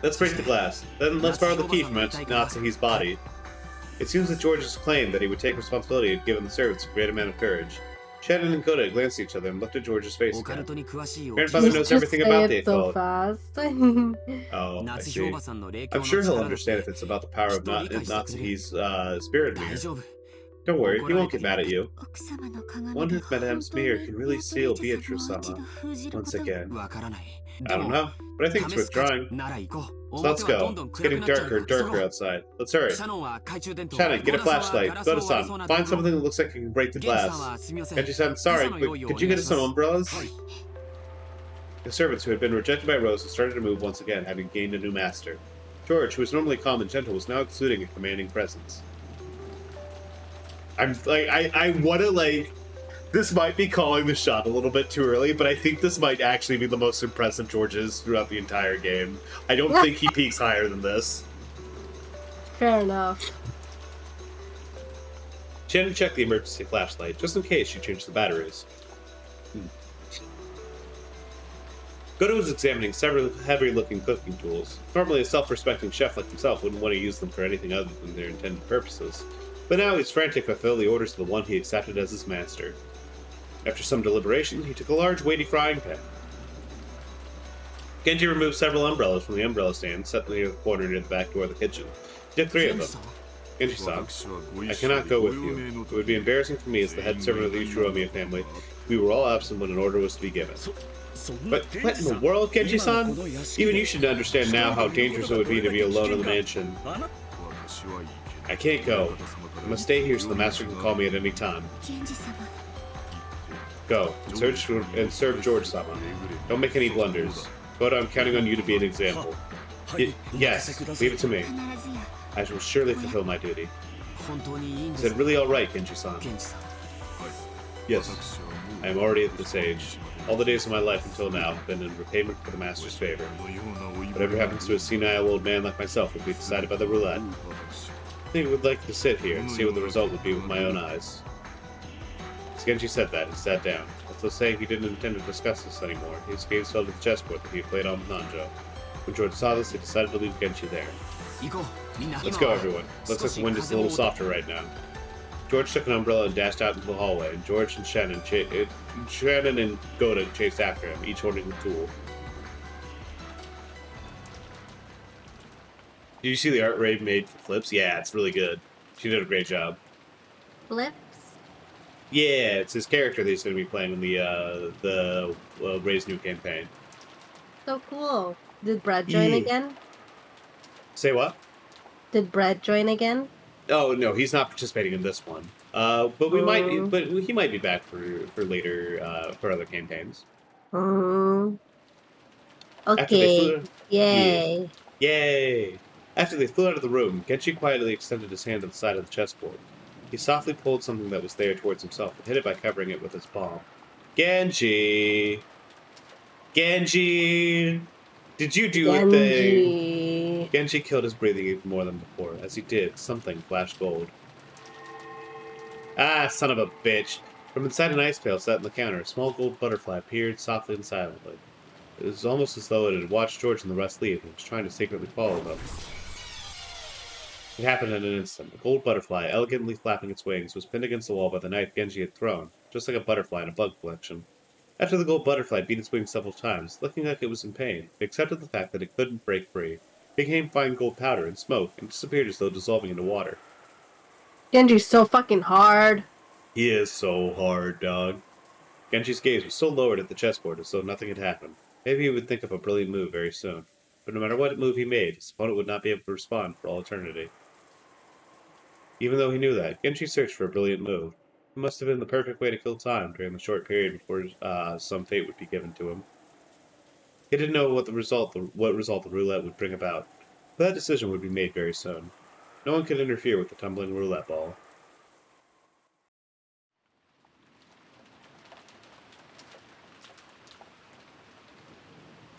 Let's break the glass. Then let's borrow the key from Natsuhi's body. It seems that George has claimed that he would take responsibility and given the servants a great amount of courage. Shannon and Koda glanced at each other and looked at George's face again. Grandfather knows everything about the occult. Oh, I see. I'm sure he'll understand if it's about the power of Natsuhi's spirit mirror. Don't worry, he won't get mad at you. Wonder if Madame's mirror can really seal Beatrice-sama once again. I don't know, but I think it's worth trying. So let's go. It's getting darker and darker outside. Let's hurry. Shannon, get a flashlight. Goda-san, find something that looks like it can break the glass. Genji-san, sorry, but could you get us some umbrellas? The servants who had been rejected by Rosa started to move once again, having gained a new master. George, who was normally calm and gentle, was now exuding a commanding presence. I'm like, I want to, like, this might be calling the shot a little bit too early, but I think this might actually be the most impressive George is throughout the entire game. I don't think he peaks higher than this. Fair enough. Shannon checked the emergency flashlight, just in case she changed the batteries. Goda was examining several heavy-looking cooking tools. Normally, a self-respecting chef like himself wouldn't want to use them for anything other than their intended purposes. But now he's frantic to fulfill the orders of the one he accepted as his master. After some deliberation, he took a large, weighty frying pan. Genji removed several umbrellas from the umbrella stand, set them in the corner near the back door of the kitchen. He did 3 of them. Genji-san, I cannot go with you. It would be embarrassing for me as the head servant of the Ushiromiya family. We were all absent when an order was to be given. But what in the world, Genji-san? Even you should understand now how dangerous it would be to be alone in the mansion. I can't go. I must stay here so the master can call me at any time. Go, and serve George-sama. Don't make any blunders. Koda, I'm counting on you to be an example. Yes, leave it to me. I shall surely fulfill my duty. Is it really alright, Genji-san? Yes, I am already at this age. All the days of my life until now have been in repayment for the master's favor. Whatever happens to a senile old man like myself will be decided by the roulette. I think I would like to sit here and see what the result would be with my own eyes. As Genji said that, he sat down. As though saying he didn't intend to discuss this anymore, his gaze fell to the chessboard that he had played on with Nanjo. When George saw this, he decided to leave Genji there. Let's go, everyone. Looks like the wind is a little softer right now. George took an umbrella and dashed out into the hallway, and George and Shannon and Goda chased after him, each holding a tool. Did you see the art Ray made for Flips? Yeah, it's really good. She did a great job. Flips? Yeah, it's his character that he's going to be playing in the Ray's new campaign. So cool. Did Brad join again? Say what? Did Brad join again? Oh no, he's not participating in this one. But we might. But he might be back for later for other campaigns. Okay. Yay. Yay! After they flew out of the room, Genji quietly extended his hand to the side of the chessboard. He softly pulled something that was there towards himself and hid it by covering it with his palm. Genji! Genji! Did you do a thing? Genji killed his breathing even more than before. As he did, something flashed gold. Ah, son of a bitch! From inside an ice pail set in the counter, a small gold butterfly appeared softly and silently. It was almost as though it had watched George and the rest leave and was trying to secretly follow them. It happened in an instant. A gold butterfly, elegantly flapping its wings, was pinned against the wall by the knife Genji had thrown, just like a butterfly in a bug collection. After the gold butterfly beat its wings several times, looking like it was in pain, it accepted the fact that it couldn't break free. It became fine gold powder and smoke, and disappeared as though dissolving into water. Genji's so fucking hard. He is so hard, dog. Genji's gaze was so lowered at the chessboard as though nothing had happened. Maybe he would think of a brilliant move very soon. but no matter what move he made, his opponent would not be able to respond for all eternity. Even though he knew that, Genji searched for a brilliant move. It must have been the perfect way to kill time during the short period before some fate would be given to him. He didn't know what result the roulette would bring about, but that decision would be made very soon. No one could interfere with the tumbling roulette ball.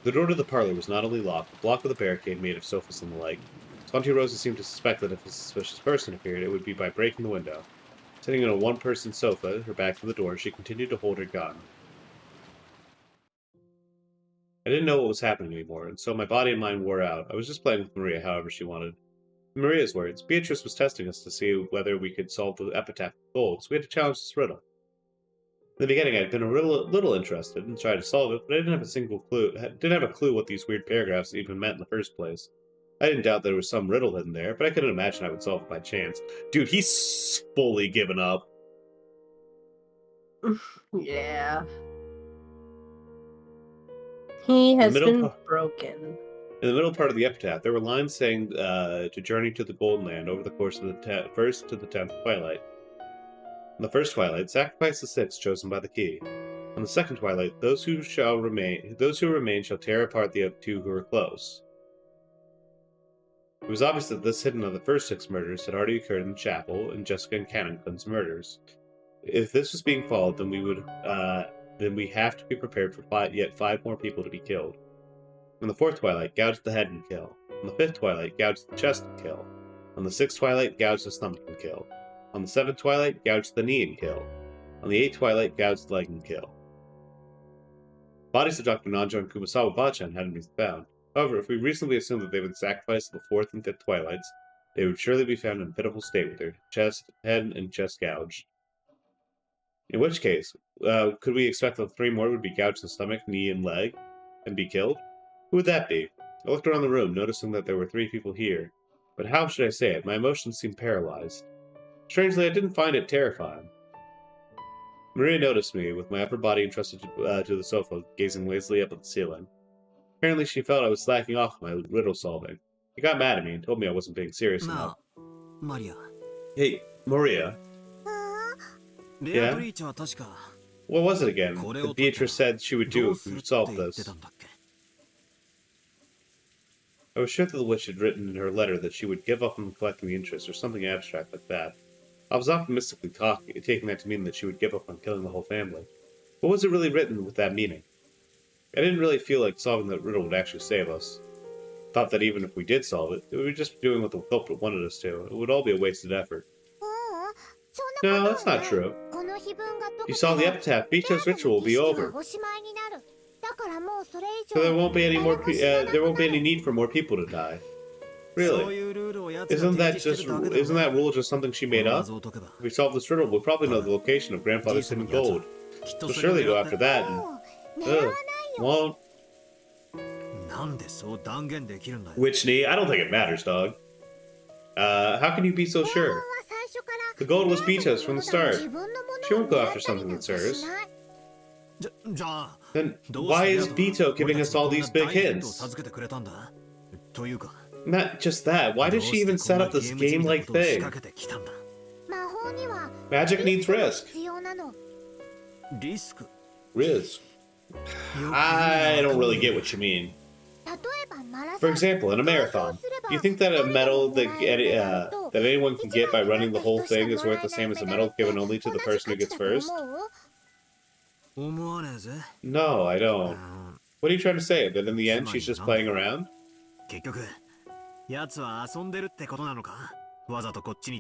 The door to the parlor was not only locked, but blocked with a barricade made of sofas and the like. Auntie Rosa seemed to suspect that if a suspicious person appeared, it would be by breaking the window. Sitting on a one-person sofa, her back to the door, she continued to hold her gun. I didn't know what was happening anymore, and so my body and mind wore out. I was just playing with Maria however she wanted. In Maria's words, Beatrice was testing us to see whether we could solve the epitaph with gold, so we had to challenge this riddle. In the beginning, I'd been a little interested and tried to solve it, but I didn't have a clue what these weird paragraphs even meant in the first place. I didn't doubt there was some riddle hidden there, but I couldn't imagine I would solve it by chance. Dude, he's fully given up. Yeah. He has been broken. In the middle part of the epitaph, there were lines saying to journey to the Golden Land over the course of the 1st to the 10th twilight. On the first twilight, sacrifice the 6 chosen by the key. On the second twilight, those who remain shall tear apart the 2 who are close. It was obvious that this hidden of the first 6 murders had already occurred in the chapel in Jessica and Cannington's murders. If this was being followed, then we have to be prepared for yet 5 more people to be killed. On the 4th twilight, gouge the head and kill. On the 5th twilight, gouge the chest and kill. On the 6th twilight, gouge the stomach and kill. On the 7th twilight, gouge the knee and kill. On the 8th twilight, gouge the leg and kill. Bodies of Dr. Nanjo and Kumasawa Bachan hadn't been found. However, if we reasonably assume that they were the sacrifice of the 4th and 5th twilights, they would surely be found in a pitiful state with their head and chest gouged. In which case, could we expect that 3 more would be gouged in the stomach, knee, and leg, and be killed? Who would that be? I looked around the room, noticing that there were 3 people here. But how should I say it? My emotions seemed paralyzed. Strangely, I didn't find it terrifying. Maria noticed me, with my upper body entrusted to the sofa, gazing lazily up at the ceiling. Apparently, she felt I was slacking off my riddle solving. She got mad at me and told me I wasn't being serious enough. Maria. Hey, Maria. Yeah? What was it again that Beatrice said she would do if we solved this? I was sure that the witch had written in her letter that she would give up on collecting the interest or something abstract like that. I was optimistically taking that to mean that she would give up on killing the whole family. What was it really written with that meaning? I didn't really feel like solving that riddle would actually save us. I thought that even if we did solve it, we would just be doing what the culprit wanted us to. It would all be a wasted effort. No, that's not true. If you solve the epitaph, Bito's ritual will be over. So there won't be any need for more people to die. Really? Isn't that rule just something she made up? If we solve this riddle, we'll probably know the location of Grandfather's hidden gold. We'll surely go after that and... won't. Which knee? I don't think it matters, dog. How can you be so sure? The gold was Bito's from the start. She won't go after something that's hers. Then why is Bito giving us all these big hints? Not just that, why did she even set up this game-like thing? Magic needs risk. Risk? I don't really get what you mean. For example, in a marathon, do you think that a medal that anyone can get by running the whole thing is worth the same as a medal given only to the person who gets first? No, I don't. What are you trying to say? That in the end she's just playing around?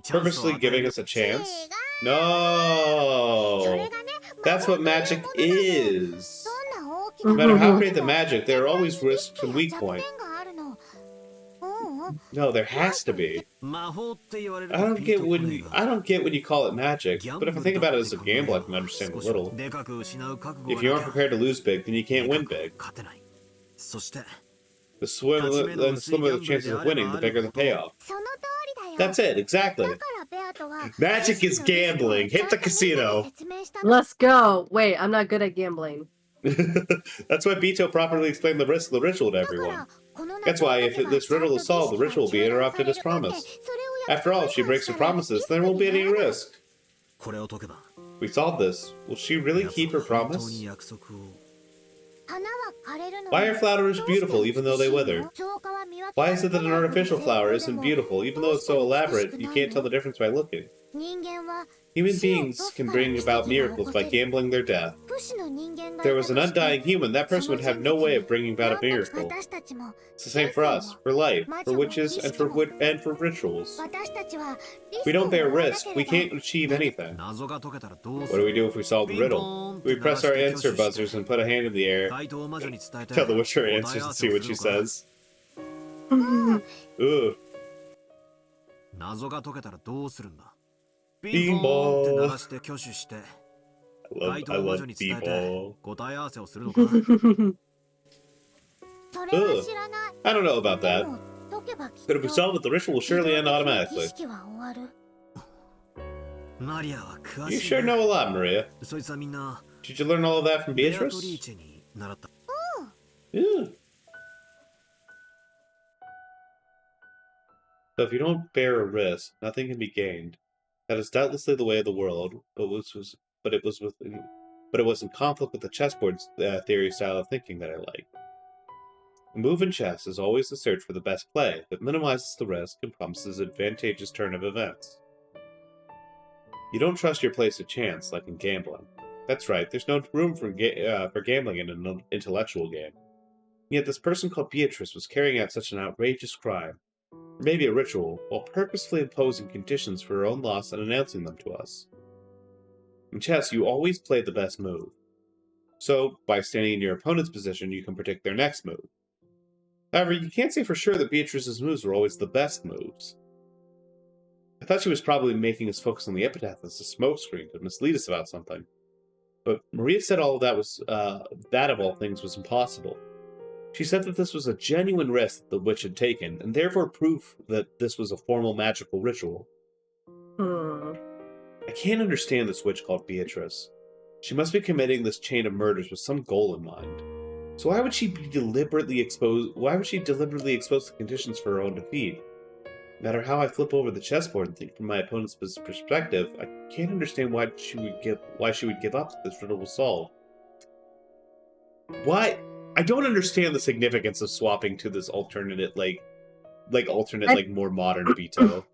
Purposely giving us a chance? No! That's what magic is! No matter how great the magic, there are always risks and weak points. No, there has to be. I don't get when you call it magic, but if I think about it as a gamble, I can understand a little. If you aren't prepared to lose big, then you can't win big. The slimmer the chances of winning, the bigger the payoff. That's it, exactly. Magic is gambling. Hit the casino. Let's go. Wait, I'm not good at gambling. That's why Bito properly explained the risk of the ritual to everyone. That's why if this riddle is solved, the ritual will be interrupted as promised. After all, if she breaks her promises, then there won't be any risk. We solved this. Will she really keep her promise? Why are flowers beautiful even though they wither? Why is it that an artificial flower isn't beautiful even though it's so elaborate you can't tell the difference by looking? Human beings can bring about miracles by gambling their death. If there was an undying human, that person would have no way of bringing about a miracle. It's the same for us, for life, for witches, and for rituals. If we don't bear risk, we can't achieve anything. What do we do if we solve the riddle? We press our answer buzzers and put a hand in the air. Tell the witch her answers and see what she says. Ugh. Beanball. I love beanball. Ugh. I don't know about that. But if we solve it, the ritual will surely end automatically. You sure know a lot, Maria. Did you learn all of that from Beatrice? Yeah. So if you don't bear a risk, nothing can be gained. That is doubtlessly the way of the world, but it was in conflict with the chessboard theory style of thinking that I like. A move in chess is always the search for the best play that minimizes the risk and promises an advantageous turn of events. You don't trust your place to chance, like in gambling. That's right, there's no room for gambling in an intellectual game. Yet this person called Beatrice was carrying out such an outrageous crime, or maybe a ritual, while purposefully imposing conditions for her own loss and announcing them to us. In chess, you always play the best move. So, by standing in your opponent's position, you can predict their next move. However, you can't say for sure that Beatrice's moves were always the best moves. I thought she was probably making us focus on the epitaph as a smokescreen to mislead us about something. But Maria said all of that was, that of all things was impossible. She said that this was a genuine risk that the witch had taken, and therefore proof that this was a formal magical ritual. I can't understand this witch called Beatrice. She must be committing this chain of murders with some goal in mind. So why would she deliberately expose the conditions for her own defeat? No matter how I flip over the chessboard and think from my opponent's perspective, I can't understand why she would give up if this riddle was solved. Why? I don't understand the significance of swapping to this alternate, more modern Vito.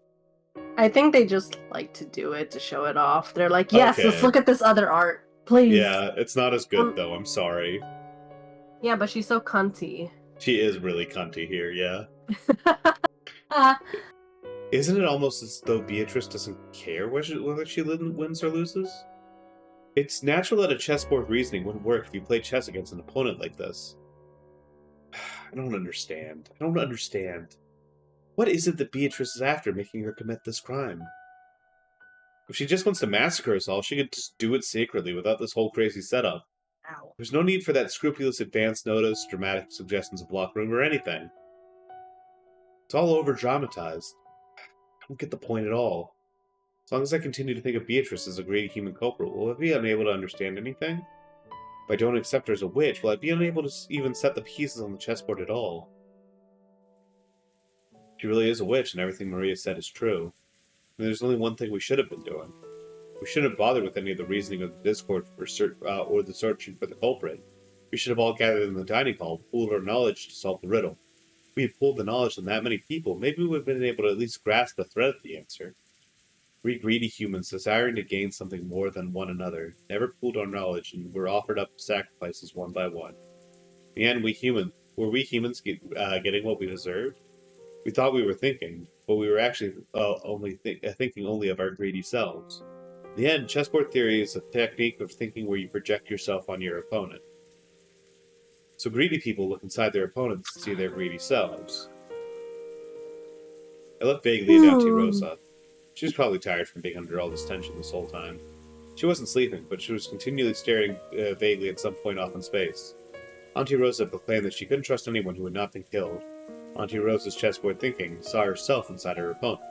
I think they just like to do it to show it off. They're like, yes, Okay. let's look at this other art, please. Yeah, it's not as good though, I'm sorry. Yeah, but she's so cunty. She is really cunty here, yeah. Isn't it almost as though Beatrice doesn't care whether she wins or loses? It's natural that a chessboard reasoning wouldn't work if you played chess against an opponent like this. I don't understand. What is it that Beatrice is after making her commit this crime? If she just wants to massacre us all, she could just do it secretly without this whole crazy setup. Ow. There's no need for that scrupulous advance notice, dramatic suggestions of locker room, or anything. It's all over-dramatized. I don't get the point at all. As long as I continue to think of Beatrice as a greedy human culprit, will I be unable to understand anything? If I don't accept her as a witch, will I be unable to even set the pieces on the chessboard at all? She really is a witch, and everything Maria said is true. And there's only one thing we should have been doing. We shouldn't have bothered with any of the reasoning of the Discord or the searching for the culprit. We should have all gathered in the dining hall, pooled our knowledge to solve the riddle. If we had pooled the knowledge on that many people, maybe we would have been able to at least grasp the thread of the answer. We greedy humans, desiring to gain something more than one another, never pooled our knowledge and were offered up sacrifices one by one. In the end, were we humans getting what we deserved? We thought we were thinking, but we were actually thinking only of our greedy selves. In the end, chessboard theory is a technique of thinking where you project yourself on your opponent. So greedy people look inside their opponents to see their greedy selves. I looked vaguely at Auntie Rosa. She was probably tired from being under all this tension this whole time. She wasn't sleeping, but she was continually staring vaguely at some point off in space. Auntie Rosa proclaimed that she couldn't trust anyone who had not been killed. Auntie Rosa's chessboard thinking saw herself inside her opponent.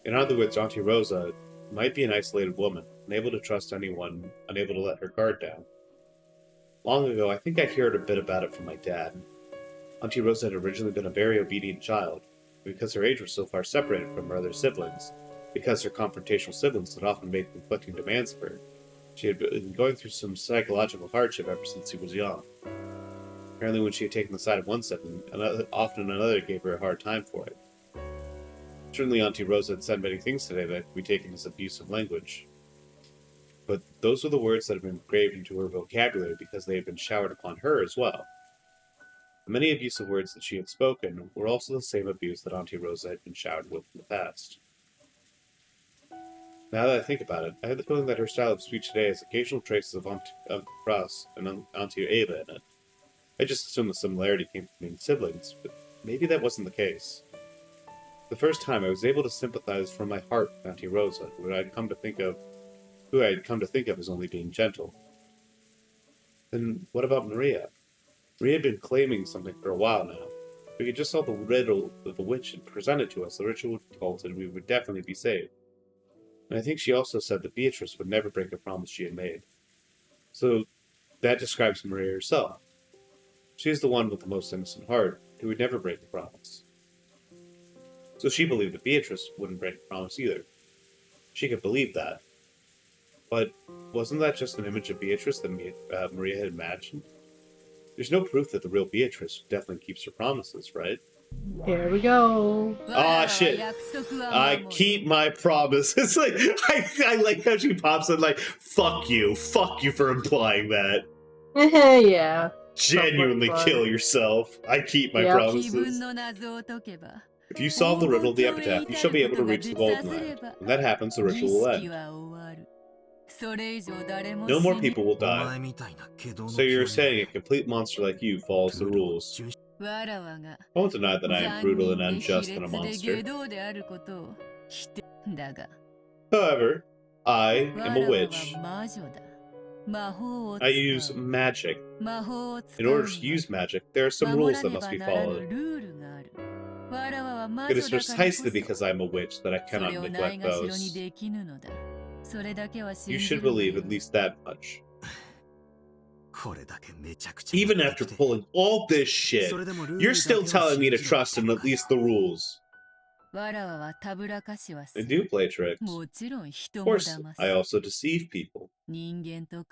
In other words, Auntie Rosa might be an isolated woman, unable to trust anyone, unable to let her guard down. Long ago, I think I heard a bit about it from my dad. Auntie Rosa had originally been a very obedient child, because her age was so far separated from her other siblings, because her confrontational siblings had often made conflicting demands of her. She had been going through some psychological hardship ever since she was young. Apparently, when she had taken the side of one sibling, often another gave her a hard time for it. Certainly, Auntie Rosa had said many things today that could be taken as abusive language. But those were the words that had been engraved into her vocabulary because they had been showered upon her as well. The many abusive words that she had spoken were also the same abuse that Auntie Rosa had been showered with in the past. Now that I think about it, I have the feeling that her style of speech today has occasional traces of Auntie Ross and Auntie Ava in it. I just assumed the similarity came from being siblings, but maybe that wasn't the case. The first time I was able to sympathize from my heart with Auntie Rosa, who I had come to think of as only being gentle. Then what about Maria? Maria had been claiming something for a while now. If we could just solve the riddle that the witch had presented to us, the ritual cult, and we would definitely be saved. And I think she also said that Beatrice would never break the promise she had made. So that describes Maria herself. She is the one with the most innocent heart, who would never break the promise. So she believed that Beatrice wouldn't break the promise either. She could believe that. But wasn't that just an image of Beatrice that Maria had imagined? There's no proof that the real Beatrice definitely keeps her promises, right? Here we go. Ah, shit. I keep my promise. It's like, I like how she pops in like, fuck you for implying that. Yeah. Genuinely kill yourself. I keep my promises. If you solve the riddle of the epitaph, you shall be able to reach the Golden Land. When that happens, the ritual will end. No more people will die. So you're saying a complete monster like you follows the rules. I won't deny that I am brutal and unjust and a monster. However, I am a witch. I use magic. In order to use magic, there are some rules that must be followed. It is precisely because I am a witch that I cannot neglect those. You should believe at least that much. Even after pulling all this shit, you're still telling me to trust in at least the rules. I do play tricks. Of course, I also deceive people.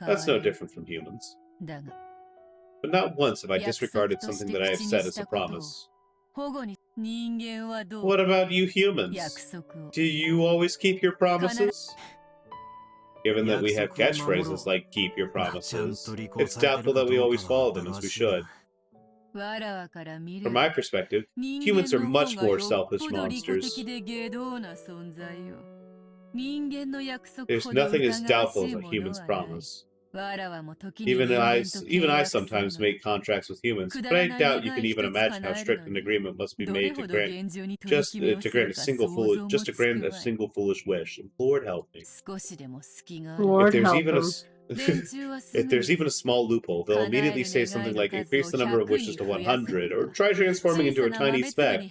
That's no different from humans. But not once have I disregarded something that I have said as a promise. What about you humans? Do you always keep your promises? Given that we have catchphrases like keep your promises, it's doubtful that we always follow them as we should. From my perspective, humans are much more selfish monsters. There's nothing as doubtful as a human's promise. Even I sometimes make contracts with humans, but I doubt you can even imagine how strict an agreement must be made to grant a single foolish wish. And Lord help me. Lord help him. If there's even a small loophole, they'll immediately say something like increase the number of wishes to 100, or try transforming into a tiny speck.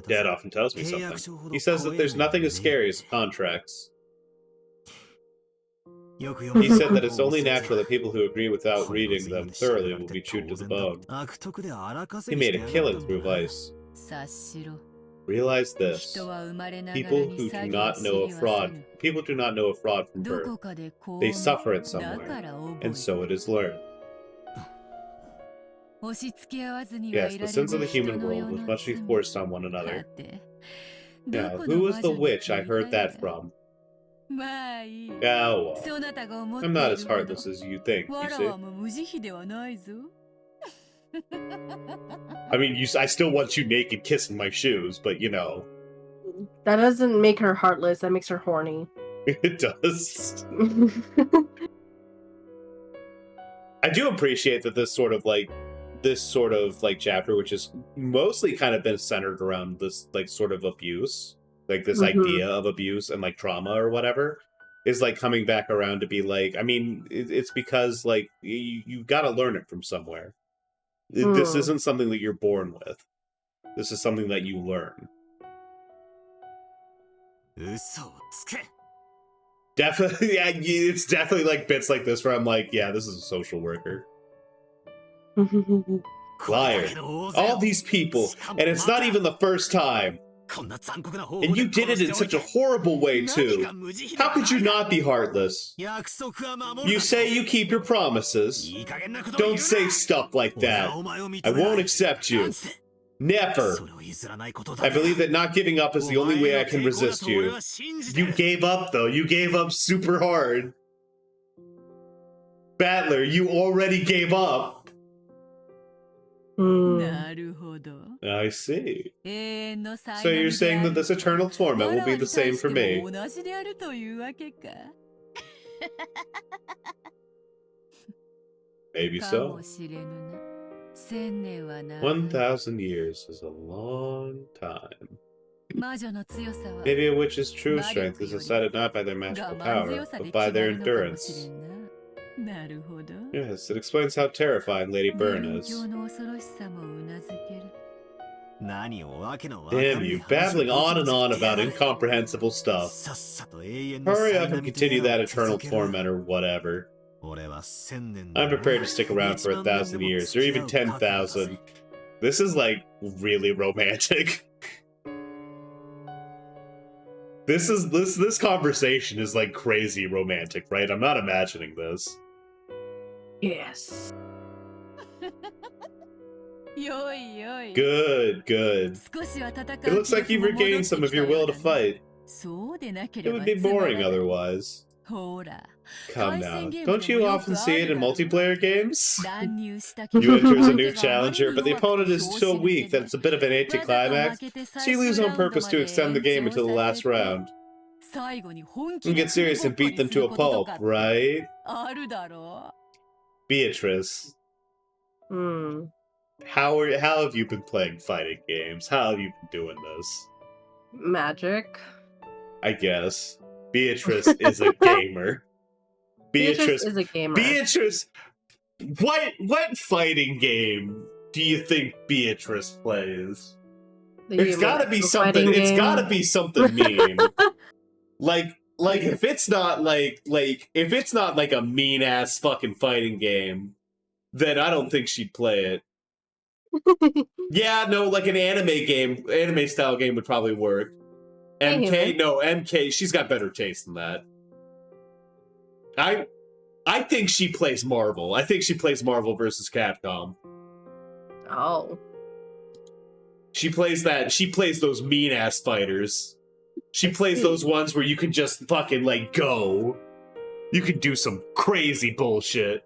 Dad often tells me something. He says that there's nothing as scary as contracts. He said that it's only natural that people who agree without reading them thoroughly will be chewed to the bone. He made a killing through vice. Realize this. People do not know a fraud from birth. They suffer it somewhere, and so it is learned. Yes, the sins of the human world must be forced on one another. Now, who was the witch I heard that from? Oh, well. I'm not as heartless as you think, you see. I mean, I still want you naked kissing my shoes, but you know. That doesn't make her heartless, that makes her horny. It does. I do appreciate that this sort of chapter, which has mostly kind of been centered around this like sort of abuse, like this idea of abuse and like trauma or whatever, is like coming back around to be like, I mean, it's because like you've got to learn it from somewhere. This isn't something that you're born with. This is something that you learn. Definitely, yeah, it's definitely like bits like this where I'm like, yeah, this is a social worker. Liar. All these people, and it's not even the first time. And you did it in such a horrible way, too. How could you not be heartless? You say you keep your promises. Don't say stuff like that. I won't accept you. Never. I believe that not giving up is the only way I can resist you. You gave up, though. You gave up super hard. Battler, you already gave up. I see. So you're saying that this eternal torment will be the same for me? Maybe so. 1,000 years is a long time. Maybe a witch's true strength is decided not by their magical power, but by their endurance. Yes, it explains how terrifying Lady Byrne is. Damn you, babbling on and on about incomprehensible stuff. Hurry up and continue that eternal torment or whatever. I'm prepared to stick around for 1,000 years, or even 10,000. This is, like, really romantic. This conversation is, like, crazy romantic, right? I'm not imagining this. Yes. Good, good. It looks like you've regained some of your will to fight. It would be boring otherwise. Calm down. Don't you often see it in multiplayer games? You enter as a new challenger, but the opponent is so weak that it's a bit of an anticlimax, so you lose on purpose to extend the game until the last round. You get serious and beat them to a pulp, right? Beatrice. How have you been playing fighting games? How have you been doing this? Magic. I guess. Beatrice is a gamer. Beatrice is a gamer. Beatrice, what fighting game do you think Beatrice plays? It's gotta be something. It's gotta be something mean. like if it's not like if it's not like a mean ass fucking fighting game, then I don't think she'd play it. Yeah, no, like an anime style game would probably work. MK, she's got better taste than that. I think she plays Marvel. I think she plays Marvel versus Capcom. Oh. She plays those mean ass fighters. She plays those ones where you can just fucking like go. You can do some crazy bullshit.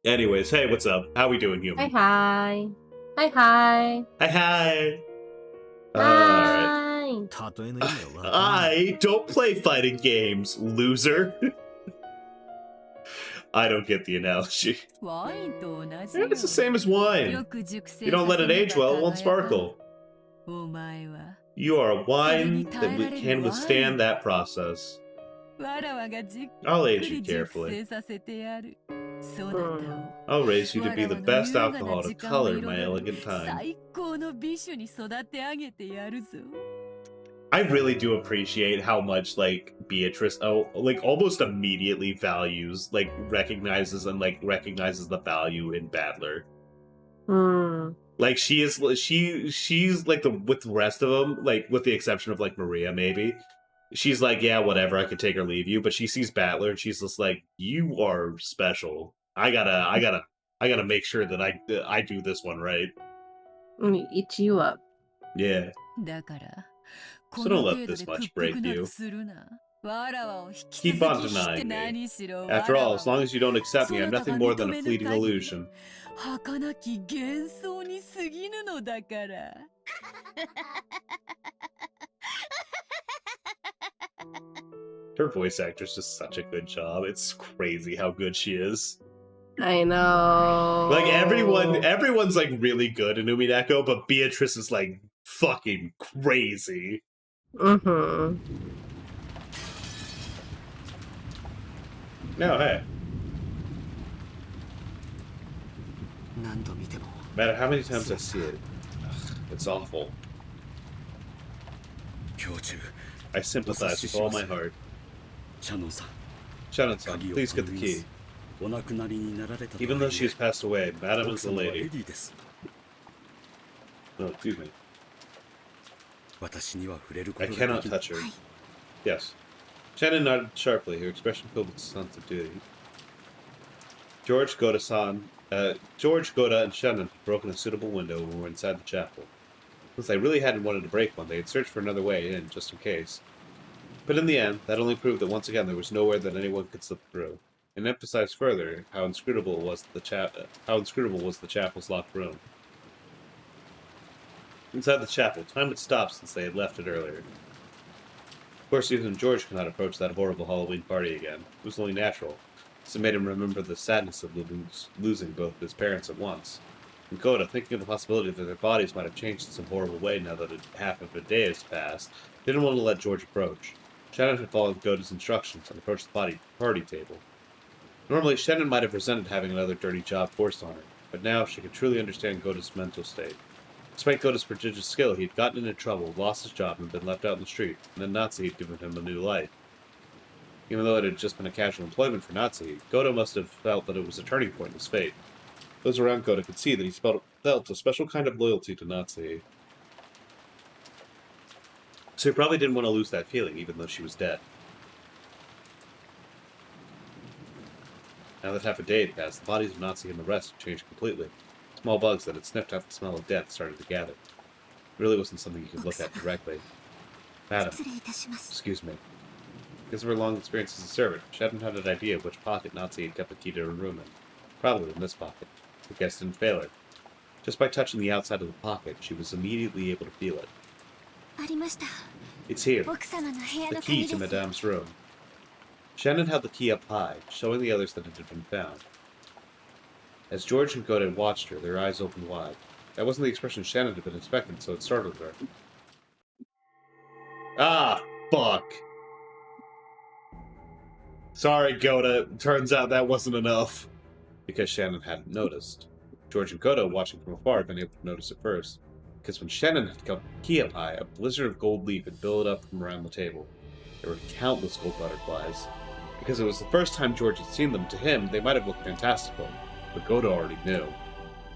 Anyways, hey, what's up? How we doing, human? Hi. Hi. Alright. I don't play fighting games, loser. I don't get the analogy. Yeah, it's the same as wine. You don't let it age well, it won't sparkle. You are a wine that can withstand that process. I'll age you carefully. I'll raise you to be the best alcohol to color my elegant time. I really do appreciate how much, like, Beatrice, almost immediately recognizes the value in Battler. Like, she's like, with the rest of them, like, with the exception of, like, Maria, maybe, she's like, yeah, whatever, I could take or leave you, but she sees Battler, and she's just like, you are special. I gotta make sure that I do this one right. Let me eat you up. Yeah. So don't let this much break you. Keep on denying me. After all, as long as you don't accept me, I'm nothing more than a fleeting illusion. Her voice actress does such a good job. It's crazy how good she is. I know. Like, everyone's like really good in Umineko, but Beatrice is like fucking crazy. No, hey. No matter how many times I see it, it's awful. I sympathize with all my heart. Shannon-san, please get the key. Even though she has passed away, Madame is the lady. No, excuse me. I cannot touch her. Yes. Shannon nodded sharply, her expression filled with a sense of duty. George, Goda, and Shannon had broken a suitable window and were inside the chapel. Since they really hadn't wanted to break one, they had searched for another way in, just in case. But in the end, that only proved that once again there was nowhere that anyone could slip through, and emphasized further how inscrutable was the chapel's locked room. Inside the chapel, time had stopped since they had left it earlier. Of course, even George could not approach that horrible Halloween party again. It was only natural, since it made him remember the sadness of losing both his parents at once. And Goda, thinking of the possibility that their bodies might have changed in some horrible way now that half of a day has passed, didn't want to let George approach. Shannon had followed Goda's instructions and approached the party table. Normally, Shannon might have resented having another dirty job forced on her, but now she could truly understand Goda's mental state. Despite Goda's prodigious skill, he had gotten into trouble, lost his job, and been left out in the street, and then Natsuki had given him a new life. Even though it had just been a casual employment for Natsuki, Goda must have felt that it was a turning point in his fate. Those around Goda could see that he felt a special kind of loyalty to Natsuki. So he probably didn't want to lose that feeling, even though she was dead. Now that half a day had passed, the bodies of Natsuki and the rest had changed completely. Small bugs that had sniffed out the smell of death started to gather. It really wasn't something you could look at directly. Madam, excuse me. Because of her long experience as a servant, Shannon had an idea of which pocket Natsuki had kept the key to her room in. Probably in this pocket. The guest didn't fail her. Just by touching the outside of the pocket, she was immediately able to feel it. It's here. The key to Madame's room. Shannon held the key up high, showing the others that it had been found. As George and Goda watched her, their eyes opened wide. That wasn't the expression Shannon had been expecting, so it startled her. Ah, fuck! Sorry, Goda. Turns out that wasn't enough. Because Shannon hadn't noticed. George and Goda, watching from afar, had been able to notice it first. Because when Shannon had held the key up high, a blizzard of gold leaf had billowed up from around the table. There were countless gold butterflies. Because it was the first time George had seen them, to him, they might have looked fantastical. But Goda already knew.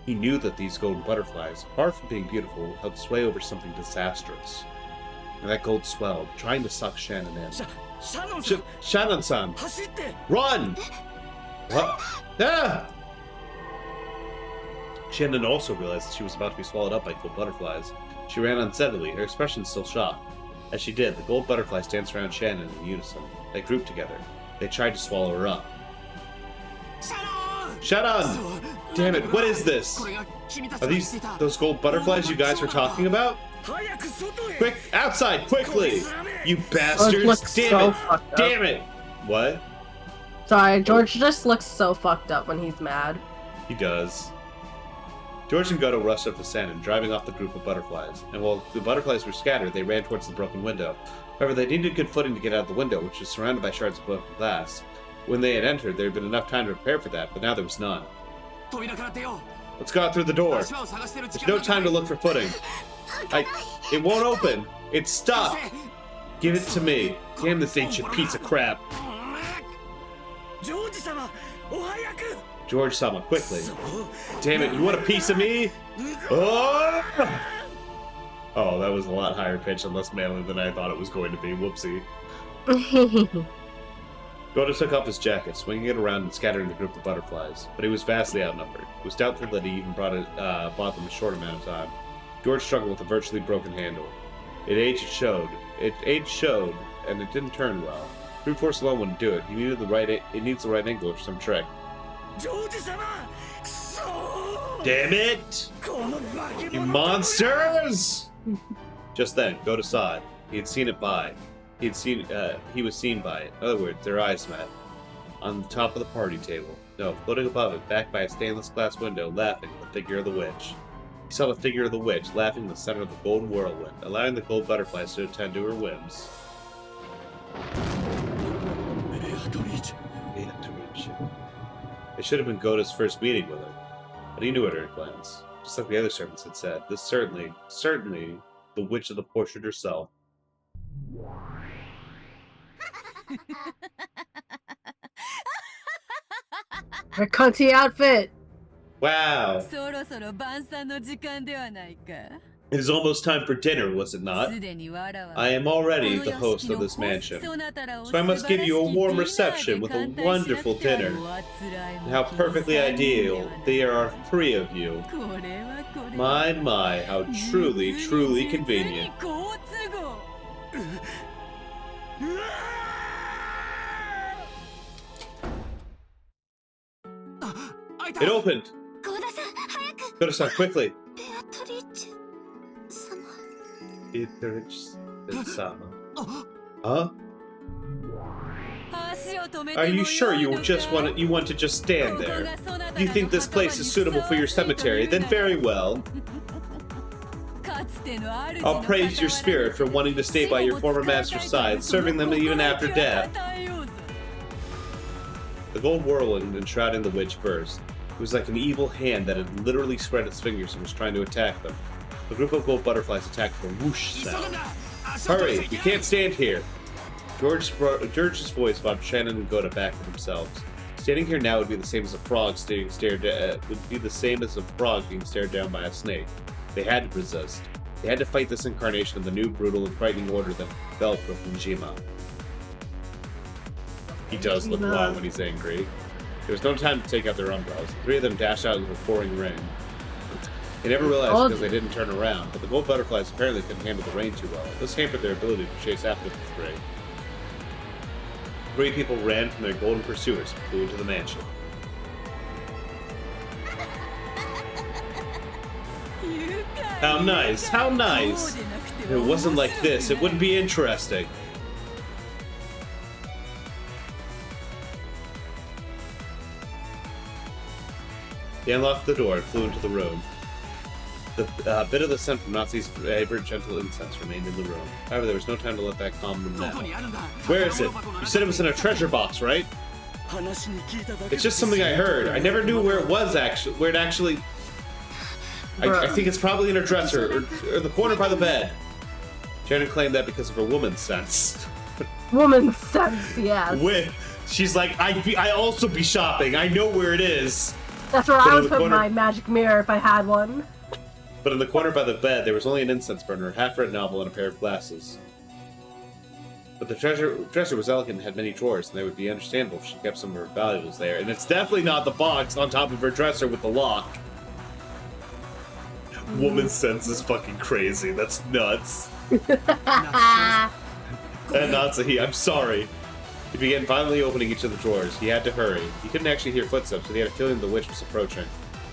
He knew that these golden butterflies, far from being beautiful, held sway over something disastrous. And that gold swelled, trying to suck Shannon in. Shannon-san! Run! What? Ah! Shannon also realized that she was about to be swallowed up by gold butterflies. She ran unsteadily, her expression still shocked. As she did, the gold butterflies danced around Shannon in unison. They grouped together. They tried to swallow her up. Shannon! Damn it, what is this? Are these those gold butterflies you guys were talking about? Quick, outside, quickly! You bastards! Damn it! What? Sorry, George just looks so fucked up when he's mad. He does. George and Goda rushed up to Shannon, driving off the group of butterflies, and while the butterflies were scattered, they ran towards the broken window. However, they needed good footing to get out of the window, which was surrounded by shards of broken glass. When they had entered, there had been enough time to prepare for that, but now there was none. Let's go out through the door. There's no time to look for footing. It won't open. It's stuck. Give it to me. Damn this ancient piece of crap. George-sama, quickly. Damn it, you want a piece of me? Oh! Oh, that was a lot higher pitched and less manly than I thought it was going to be. Whoopsie. Goda took off his jacket, swinging it around and scattering the group of butterflies, but he was vastly outnumbered. It was doubtful that he even bought them a short amount of time. George struggled with a virtually broken handle. Age showed, and it didn't turn well. Brute force alone wouldn't do it. It needs the right angle or some trick. Damn it! You monsters! Just then, Goda saw it. He had seen it by. He was seen by it. In other words, their eyes met. On the top of the party table. No, floating above it, backed by a stainless glass window, laughing, the figure of the witch. He saw the figure of the witch, laughing in the center of the golden whirlwind, allowing the gold butterflies to attend to her whims. It should have been Goda's first meeting with her, but he knew it at a glance. Just like the other servants had said, this certainly the witch of the portrait herself. Her cunty outfit. Wow. It is almost time for dinner, was it not? I am already the host of this mansion, so I must give you a warm reception with a wonderful dinner. And how perfectly ideal there are 3 of you. My, how truly, truly convenient. It opened! Koda-san, quickly! Beatrice-sama. Huh? Are you sure you want to just stand there? If you think this place is suitable for your cemetery, then very well. I'll praise your spirit for wanting to stay by your former master's side, serving them even after death. The gold whirlwind enshrouding the witch burst. It was like an evil hand that had literally spread its fingers and was trying to attack them. The group of gold butterflies attacked with a whoosh sound. Hurry! We can't stand here! George's voice brought Shannon and Goda back to themselves. Standing here now would be the same as a frog being stared down by a snake. They had to resist. They had to fight this incarnation of the new brutal and frightening order that developed from Njima. He does look wild when he's angry. There was no time to take out their umbrellas. The 3 of them dashed out into the pouring rain. They never realized because they didn't turn around, but the gold butterflies apparently couldn't handle the rain too well. This hampered their ability to chase after the 3. 3 people ran from their golden pursuers and flew into the mansion. How nice! How nice! If it wasn't like this, it wouldn't be interesting. He unlocked the door and flew into the room. The bit of the scent from Natsu's favorite gentle incense remained in the room. However, there was no time to let that calm them down. Where is it? You said it was in a treasure box, right? It's just something I heard. I never knew where it was actually. Where it actually. I think it's probably in her dresser or the corner by the bed. Janet claimed that because of her woman's sense. Woman's sense, yes. She's like, I also be shopping. I know where it is. That's where I would put my magic mirror if I had one. But in the corner by the bed, there was only an incense burner, a half-read novel, and a pair of glasses. But the dresser was elegant and had many drawers, and they would be understandable if she kept some of her valuables there. And it's definitely not the box on top of her dresser with the lock. Woman's sense is fucking crazy. That's nuts. And Natsuhi, I'm sorry. He began violently opening each of the drawers. He had to hurry. He couldn't actually hear footsteps, but he had a feeling the witch was approaching.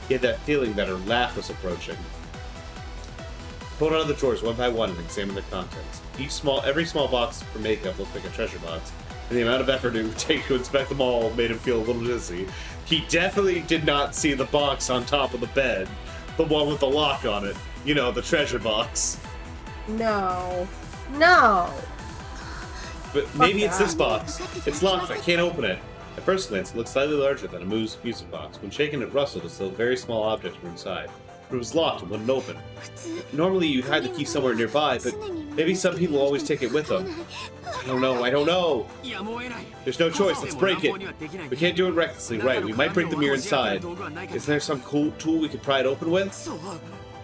He had that feeling that her laugh was approaching. He pulled out of the drawers one by one and examined their contents. Every small box for makeup looked like a treasure box, and the amount of effort it would take to inspect them all made him feel a little dizzy. He definitely did not see the box on top of the bed. The one with the lock on it. You know, the treasure box. No. No! But maybe it's this box. It's locked. I can't open it. At first glance, it looked slightly larger than a music box. When shaken, it rustled as though very small objects were inside. But it was locked and wouldn't open. Normally, you'd hide the key somewhere nearby, but maybe some people always take it with them. I don't know. There's no choice. Let's break it. We can't do it recklessly, right? We might break the mirror inside. Is there some cool tool we could pry it open with?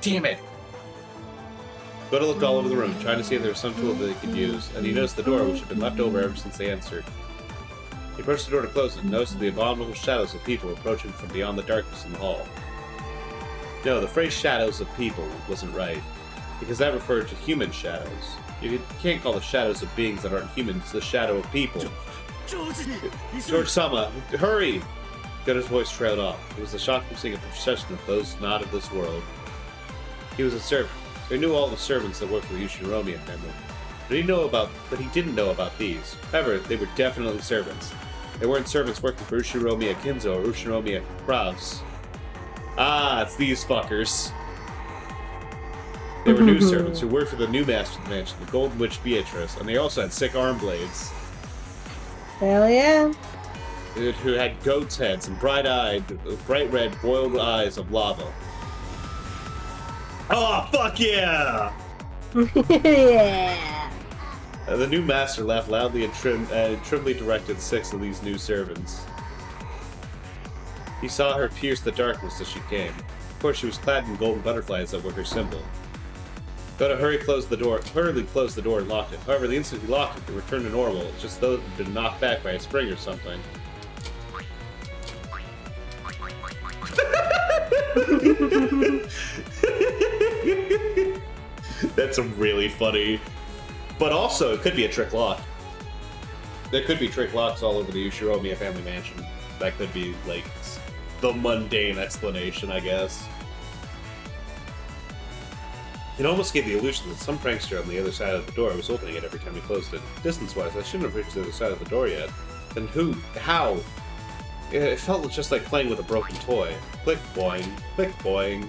Damn it! Goda looked all over the room, trying to see if there was some tool that they could use, and he noticed the door, which had been left over ever since they entered. He approached the door to close it and noticed the abominable shadows of people approaching from beyond the darkness in the hall. No, the phrase shadows of people wasn't right, because that referred to human shadows. You can't call the shadows of beings that aren't humans the shadow of people. George-sama, hurry! Goda's voice trailed off. It was the shocking seeing a procession of those not of this world. He was a servant. So he knew all the servants that worked for the Ushinomiya family. But he didn't know about these. However, they were definitely servants. They weren't servants working for Ushinomiya Kinzo or Ushinomiya Kraus. Ah, it's these fuckers. They were new servants who worked for the new master of the mansion, the Golden Witch Beatrice, and they also had sick arm blades. Hell yeah. Who had goat's heads and bright red, boiled eyes of lava. Oh, fuck yeah! Yeah. The new master laughed loudly and trimly directed 6 of these new servants. He saw her pierce the darkness as she came. Of course, she was clad in golden butterflies that were her symbol. Gotta hurriedly closed the door and locked it. However, the instant he locked it, it returned to normal, just though it had been knocked back by a spring or something. That's a really funny... But also, it could be a trick lock. There could be trick locks all over the Ushiromiya family mansion. That could be, like, the mundane explanation, I guess. It almost gave the illusion that some prankster on the other side of the door was opening it every time he closed it. Distance-wise, I shouldn't have reached the other side of the door yet. Then who? How? It felt just like playing with a broken toy. Click, boing. Click, boing.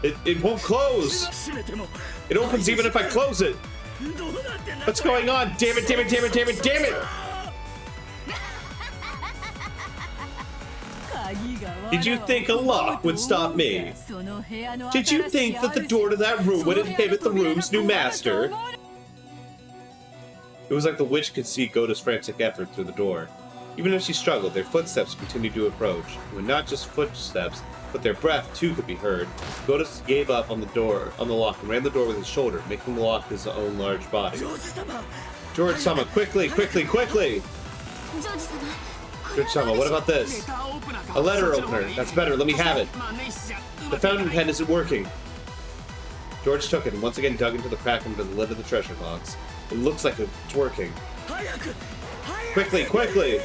It won't close! It opens even if I close it! What's going on? Damn it, damn it, damn it, damn it, damn it! Did you think a lock would stop me? Did you think that the door to that room would inhibit the room's new master? It was like the witch could see Goda's frantic effort through the door. Even as she struggled, their footsteps continued to approach. They were not just footsteps, but their breath too could be heard. Goda gave up on the lock, and ran the door with his shoulder, making the lock his own large body. George-sama, quickly, quickly, quickly! George-sama, what about this? A letter opener. That's better. Let me have it. The fountain pen isn't working. George took it and once again dug into the crack under the lid of the treasure box. It looks like it's working. Quickly, quickly!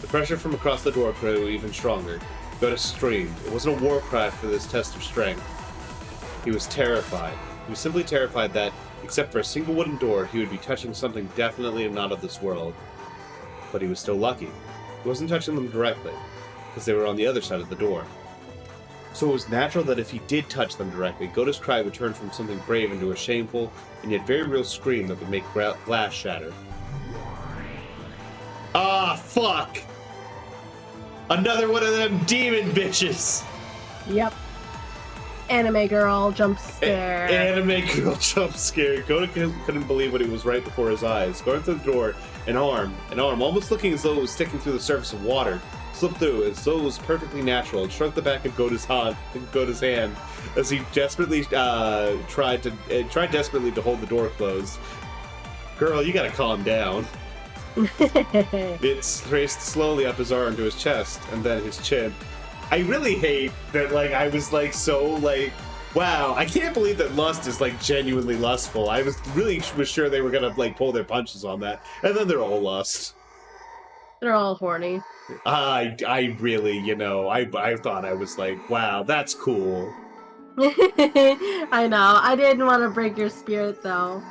The pressure from across the door grew even stronger. Goda screamed. It wasn't a war cry for this test of strength. He was terrified. He was simply terrified that, except for a single wooden door, he would be touching something definitely not of this world. But he was still lucky. He wasn't touching them directly, because they were on the other side of the door. So it was natural that if he did touch them directly, Goda's cry would turn from something brave into a shameful and yet very real scream that would make glass shatter. Ah, fuck! Another one of them demon bitches! Yep. Anime girl jump scare. Anime girl jump scare. Goda couldn't believe what he was right before his eyes. Going through the door, an arm, almost looking as though it was sticking through the surface of water, slipped through as though it was perfectly natural and shrunk the back of Goda's hand as he desperately tried desperately to hold the door closed. Girl, you gotta calm down. It traced slowly up his arm to his chest and then his chin. I really hate that, like, I was, like, so, like, wow, I can't believe that lust is, like, genuinely lustful. I was sure they were gonna, like, pull their punches on that. And then they're all lust. They're all horny. I really, you know, I thought I was like, wow, that's cool. I know. I didn't want to break your spirit, though.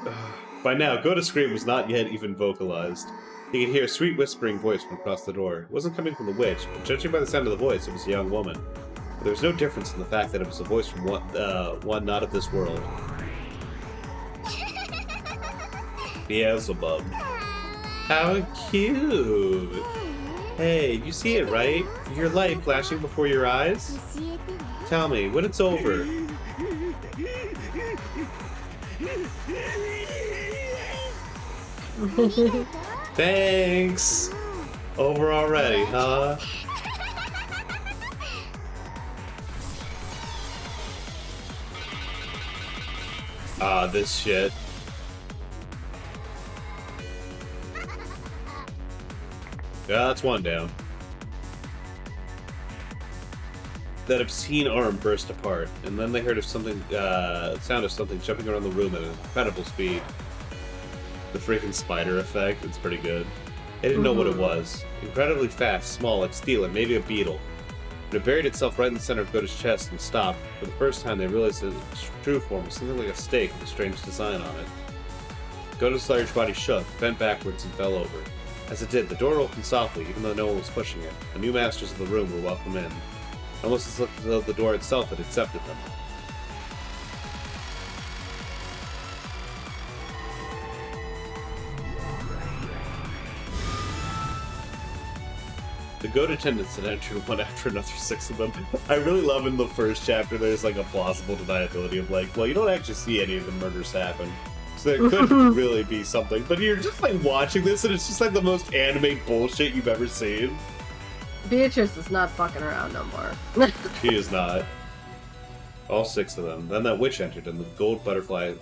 By now, Goda's scream was not yet even vocalized. He could hear a sweet whispering voice from across the door. It wasn't coming from the witch, but judging by the sound of the voice, it was a young woman. But there was no difference in the fact that it was a voice from one not of this world. Beelzebub. How cute! Hey, you see it, right? Your light flashing before your eyes? Tell me, when it's over. Thanks! Over already, huh? Ah, this shit. Yeah, that's one down. That obscene arm burst apart, and then they heard of something, sound of something jumping around the room at an incredible speed. The freaking spider effect, it's pretty good. They didn't know what it was. Incredibly fast, small, like steel, and maybe a beetle. But it buried itself right in the center of Goda's chest and stopped. For the first time, they realized that its true form was something like a stake with a strange design on it. Goda's large body shook, bent backwards, and fell over. As it did, the door opened softly, even though no one was pushing it. The new masters of the room were welcome in. Almost as though the door itself had accepted them. The goat attendants that entered one after another, 6 of them. I really love in the first chapter there's like a plausible deniability of like, well, you don't actually see any of the murders happen. So there could really be something. But you're just like watching this and it's just like the most anime bullshit you've ever seen. Beatrice is not fucking around no more. She is not. All 6 of them. Then that witch entered and the gold butterflies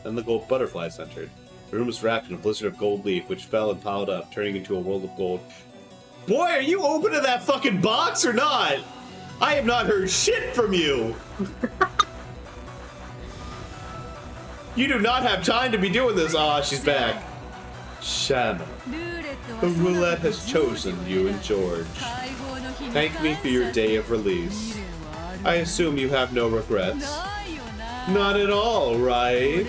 entered. The room was wrapped in a blizzard of gold leaf, which fell and piled up, turning into a world of gold. Boy, are you opening that fucking box or not? I have not heard shit from you! You do not have time to be doing this. Ah, she's back. Shanna, the roulette has chosen you and George. Thank me for your day of release. I assume you have no regrets. Not at all, right?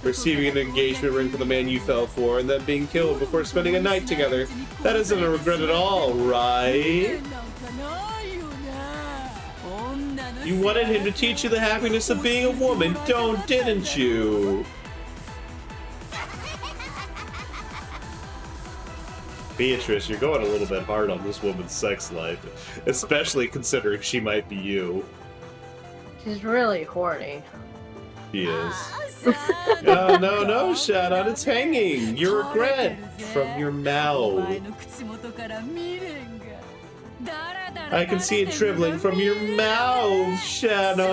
Receiving an engagement ring for the man you fell for and then being killed before spending a night together. That isn't a regret at all, right? You wanted him to teach you the happiness of being a woman, didn't you? Beatrice, you're going a little bit hard on this woman's sex life, especially considering she might be you. She's really horny. She is. No, Shannon, it's hanging. Your regret from your mouth. I can see it dribbling from your mouth, Shannon.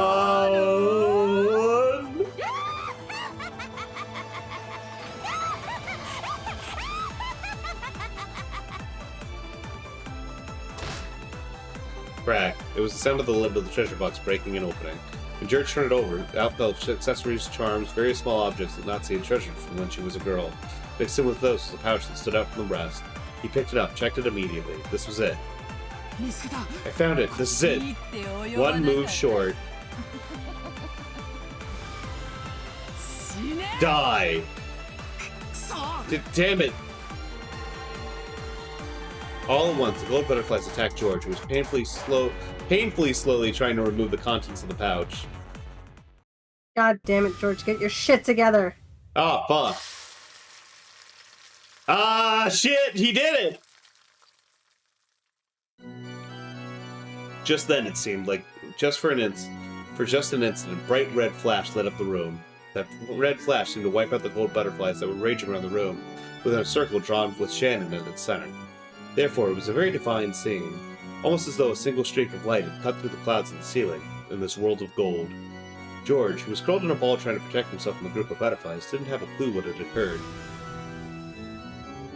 Crack. It was the sound of the lid of the treasure box breaking and opening. When George turned it over, out fell accessories, charms, various small objects that Nazi had treasured from when she was a girl. Mixed in with those was a pouch that stood out from the rest. He picked it up, checked it immediately. This was it. I found it. This is it. One move short. Die! Damn it! All at once, the gold butterflies attacked George, who was painfully slowly trying to remove the contents of the pouch. God damn it, George, get your shit together. Oh, fuck. Ah, shit, he did it! Just then, it seemed like, just an instant, a bright red flash lit up the room. That red flash seemed to wipe out the gold butterflies that were raging around the room, within a circle drawn with Shannon at its center. Therefore, it was a very defined scene, almost as though a single streak of light had cut through the clouds in the ceiling, in this world of gold. George, who was curled in a ball trying to protect himself from the group of butterflies, didn't have a clue what had occurred.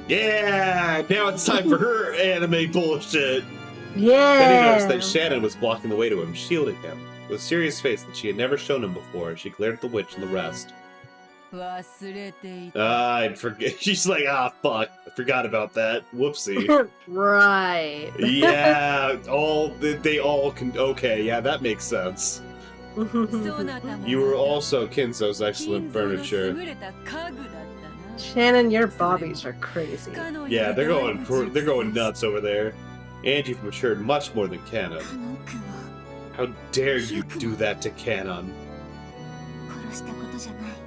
Yeah! Now it's time for her anime bullshit! Yeah! Then he noticed that Shannon was blocking the way to him, shielding him. With a serious face that she had never shown him before, she glared at the witch and the rest. I'd forget. She's like, fuck. I forgot about that. Whoopsie. Right. Yeah, they all can. Okay, yeah, that makes sense. You were also Kinzo's excellent furniture. Shannon, your bobbies are crazy. Yeah, they're going nuts over there. And you've matured much more than Canon. How dare you do that to Canon?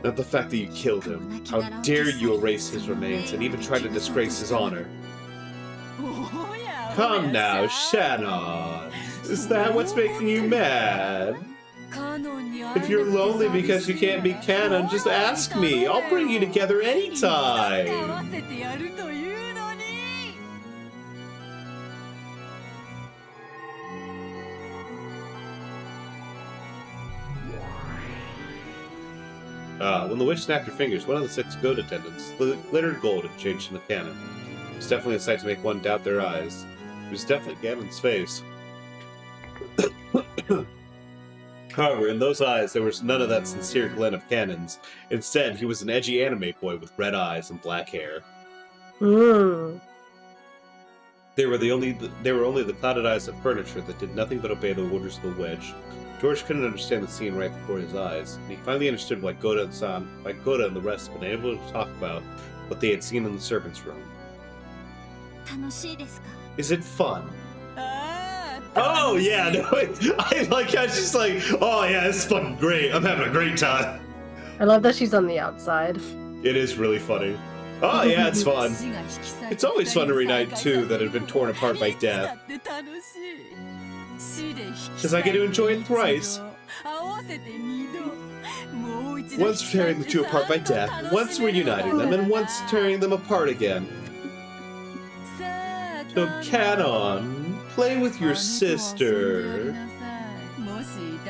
Not the fact that you killed him. How dare you erase his remains and even try to disgrace his honor? Come now, Shannon. Is that what's making you mad? If you're lonely because you can't be Canon, just ask me. I'll bring you together anytime. When the witch snapped her fingers, one of the 6 goat attendants glittered gold and changed into Canon. It was definitely a sight to make one doubt their eyes. It was definitely Canon's face. However, in those eyes, there was none of that sincere glint of Canon's. Instead, he was an edgy anime boy with red eyes and black hair. They were only the clouded eyes of furniture that did nothing but obey the orders of the witch. George couldn't understand the scene right before his eyes, and he finally understood why Goda and the rest had been able to talk about what they had seen in the servants' room. Is it fun? Oh yeah, no, I like how she's like, oh yeah, this is fucking great. I'm having a great time. I love that she's on the outside. It is really funny. Oh yeah, it's fun. It's always fun to reunite two that have been torn apart by death. Because I get to enjoy it thrice. Once tearing the two apart by death, once reuniting them, and once tearing them apart again. So Canon, play with your sister.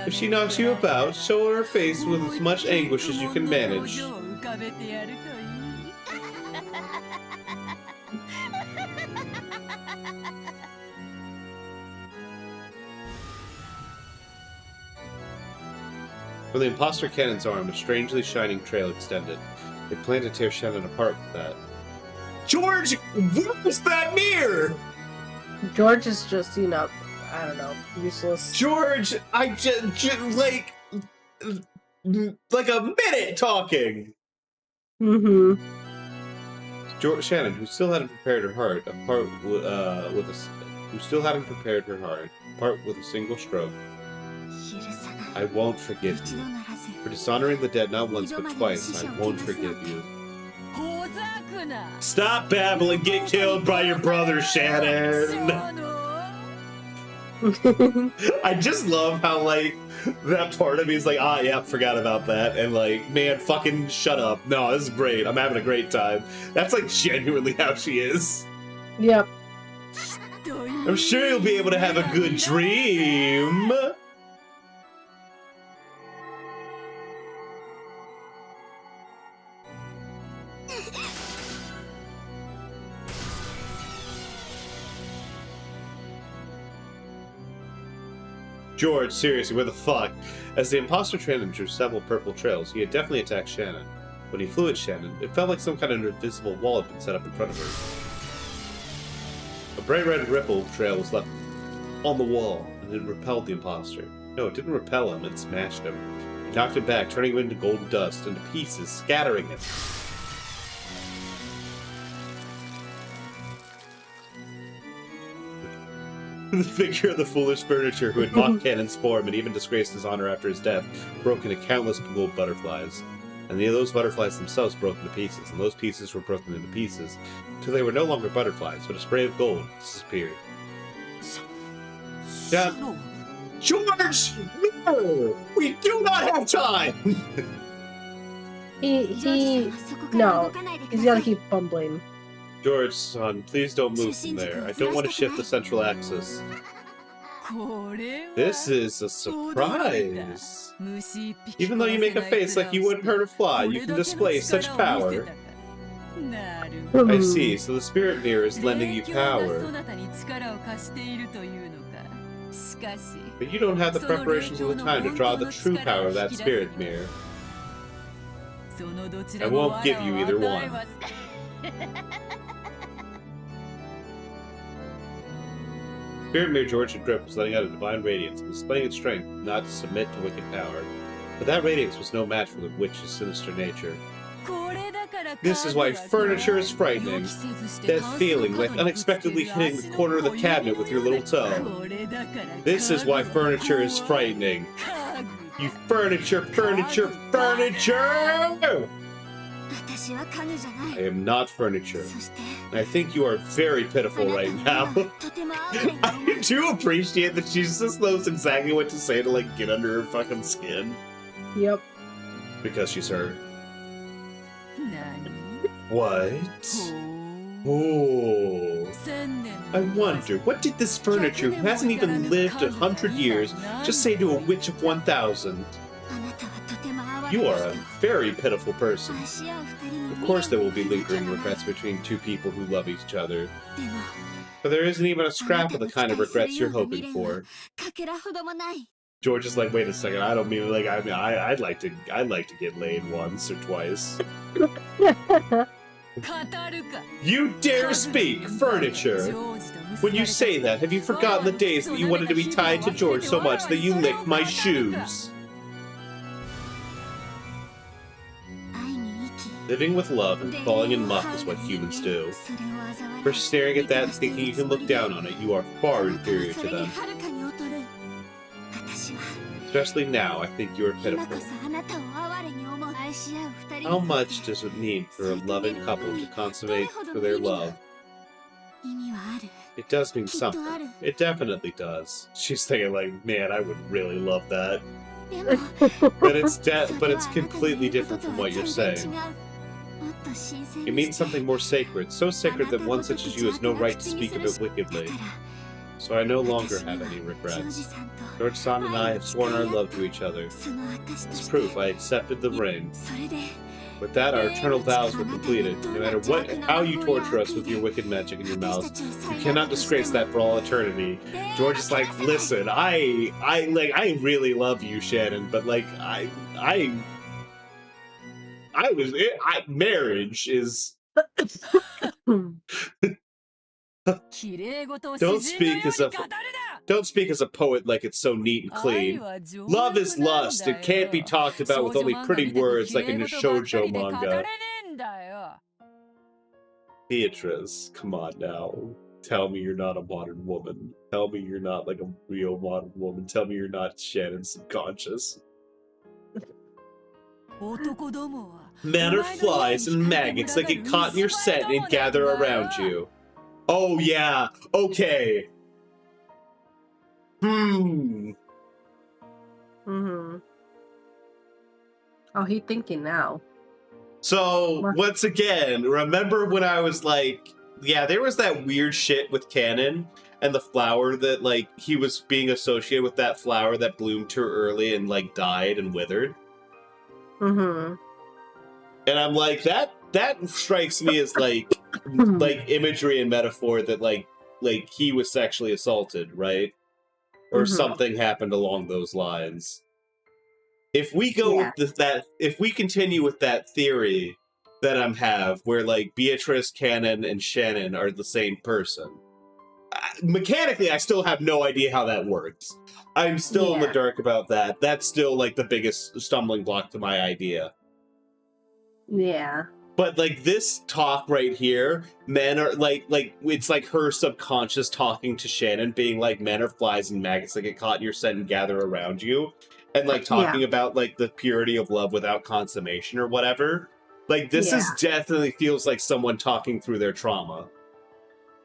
If she knocks you about, show her face with as much anguish as you can manage. From the imposter cannon's arm, a strangely shining trail extended. They planned to tear Shannon apart with that. George, what was that mirror? George is just, you know, I don't know, useless. George, I just like a minute talking. Mm-hmm. Shannon, who still hadn't prepared her heart, apart with a single stroke. I won't forgive you. For dishonoring the dead not once but twice, I won't forgive you. Stop babbling, get killed by your brother, Shannon! I just love how, like, that part of me is like, ah, yeah, forgot about that. And, like, man, fucking shut up. No, this is great. I'm having a great time. That's, like, genuinely how she is. Yep. I'm sure you'll be able to have a good dream. George, seriously, where the fuck? As the imposter trained him through several purple trails, he had definitely attacked Shannon. When he flew at Shannon, it felt like some kind of invisible wall had been set up in front of her. A bright red ripple trail was left on the wall, and it repelled the imposter. No, it didn't repel him, it smashed him. It knocked him back, turning him into golden dust, into pieces, scattering him. The figure of the foolish furniture who had mocked Cannon's form and even disgraced his honor after his death broke into countless gold butterflies. And those butterflies themselves broke into pieces, and those pieces were broken into pieces, until they were no longer butterflies, but a spray of gold disappeared. George! No! We do not have time! No. He's gotta keep bumbling. George, son, please don't move from there. I don't want to shift the central axis. This is a surprise. Even though you make a face like you wouldn't hurt a fly, you can display such power. I see, so the spirit mirror is lending you power. But you don't have the preparations or the time to draw the true power of that spirit mirror. I won't give you either one. Spirit mirror George had gripped was letting out a divine radiance, displaying its strength not to submit to wicked power. But that radiance was no match for the witch's sinister nature. This is why furniture is frightening. That feeling, like unexpectedly hitting the corner of the cabinet with your little toe. This is why furniture is frightening. You furniture! I am not furniture. I think you are very pitiful right now. I do appreciate that she just knows exactly what to say to, like, get under her fucking skin. Yep. Because she's her. What? Oh. I wonder, what did this furniture, who hasn't even lived 100 years, just say to a witch of 1,000? You are a very pitiful person. Of course there will be lingering regrets between two people who love each other. But there isn't even a scrap of the kind of regrets you're hoping for. George is like, wait a second, I don't mean, like, I mean, I'd like to get laid once or twice. You dare speak, furniture! When you say that, have you forgotten the days that you wanted to be tied to George so much that you licked my shoes? Living with love and falling in muck is what humans do. For staring at that and thinking you can look down on it, you are far inferior to them. Especially now, I think you are pitiful. How much does it need for a loving couple to consummate for their love? It does mean something. It definitely does. She's thinking like, man, I would really love that. But it's completely different from what you're saying. It means something more sacred, so sacred that one such as you has no right to speak of it wickedly. So I no longer have any regrets. George-san and I have sworn our love to each other. As proof, I accepted the ring. With that, our eternal vows were completed. No matter how you torture us with your wicked magic in your mouths, you cannot disgrace that for all eternity. George is like, listen, I really love you, Shannon, but like, marriage is. Don't speak as a poet like it's so neat and clean. Love is lust. It can't be talked about with only pretty words like in a shoujo manga. Beatrice, come on now. Tell me you're not a modern woman. Tell me you're not like a real modern woman. Tell me you're not Shannon subconscious. Men are flies and maggots that get caught in your scent and gather around you. Oh yeah, okay. Oh, he's thinking now. So, once again, remember when I was like, yeah, there was that weird shit with Canon and the flower that, like, he was being associated with that flower that bloomed too early and, like, died and withered? And I'm like, that strikes me as, like imagery and metaphor that, like he was sexually assaulted, right? Or something happened along those lines. If we go with if we continue with that theory that I have, where like Beatrice, Canon, and Shannon are the same person, mechanically, I still have no idea how that works. I'm still in the dark about that. That's still like the biggest stumbling block to my idea. Yeah. But like this talk right here, men are like it's like her subconscious talking to Shannon, being like, men are flies and maggots that get caught in your scent and gather around you. And like talking about like the purity of love without consummation or whatever. Like this is definitely feels like someone talking through their trauma.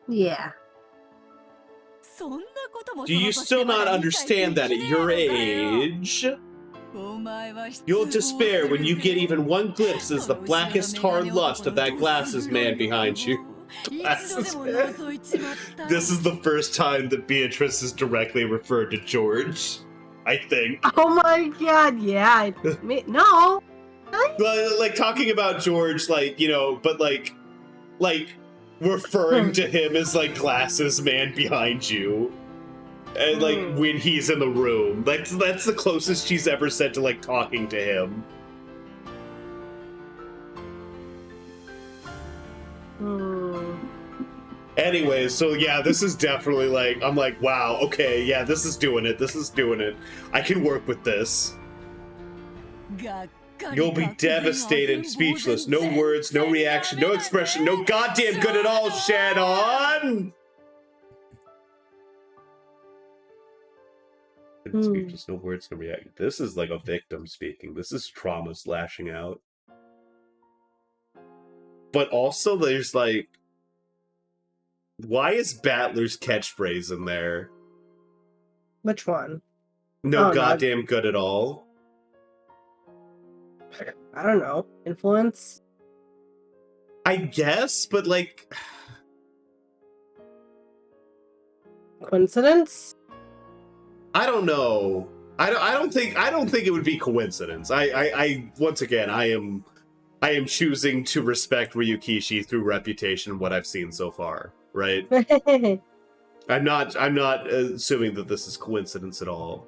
Yeah. Do you still not understand that at your age? You'll despair when you get even one glimpse as the blackest hard lust of that glasses man behind you. Glasses man. This is the first time that Beatrice is directly referred to George, I think. Oh my god, yeah. No. Like talking about George, like, you know, but like referring to him as like glasses man behind you. And like when he's in the room. That's the closest she's ever said to like talking to him. Anyway, so yeah, this is definitely like, I'm like, wow, okay, yeah, this is doing it. I can work with this. You'll be devastated, speechless. No words, no reaction, no expression, no goddamn good at all, Shannon! Speechless, no words, no reaction. This is like a victim speaking. This is trauma lashing out. But also there's like, why is Battler's catchphrase in there? Which one? No goddamn good at all. I don't know. Influence? I guess, but like... Coincidence? I don't know. I don't think it would be coincidence. I once again, I am choosing to respect Ryukishi through reputation and what I've seen so far, right? I'm not assuming that this is coincidence at all.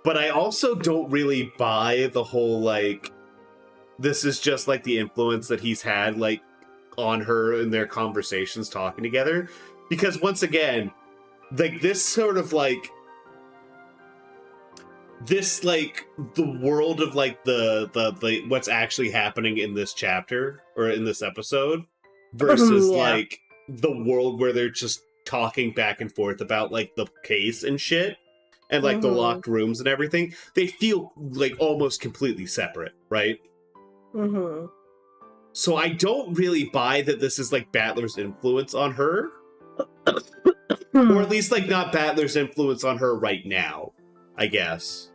But I also don't really buy the whole like this is just like the influence that he's had like on her in their conversations talking together, because once again, like this sort of like this like the world of like the what's actually happening in this chapter or in this episode versus like the world where they're just talking back and forth about like the case and shit. and like the locked rooms and everything, they feel like almost completely separate, right? So I don't really buy that this is like Battler's influence on her. Or at least like not Battler's influence on her right now, I guess.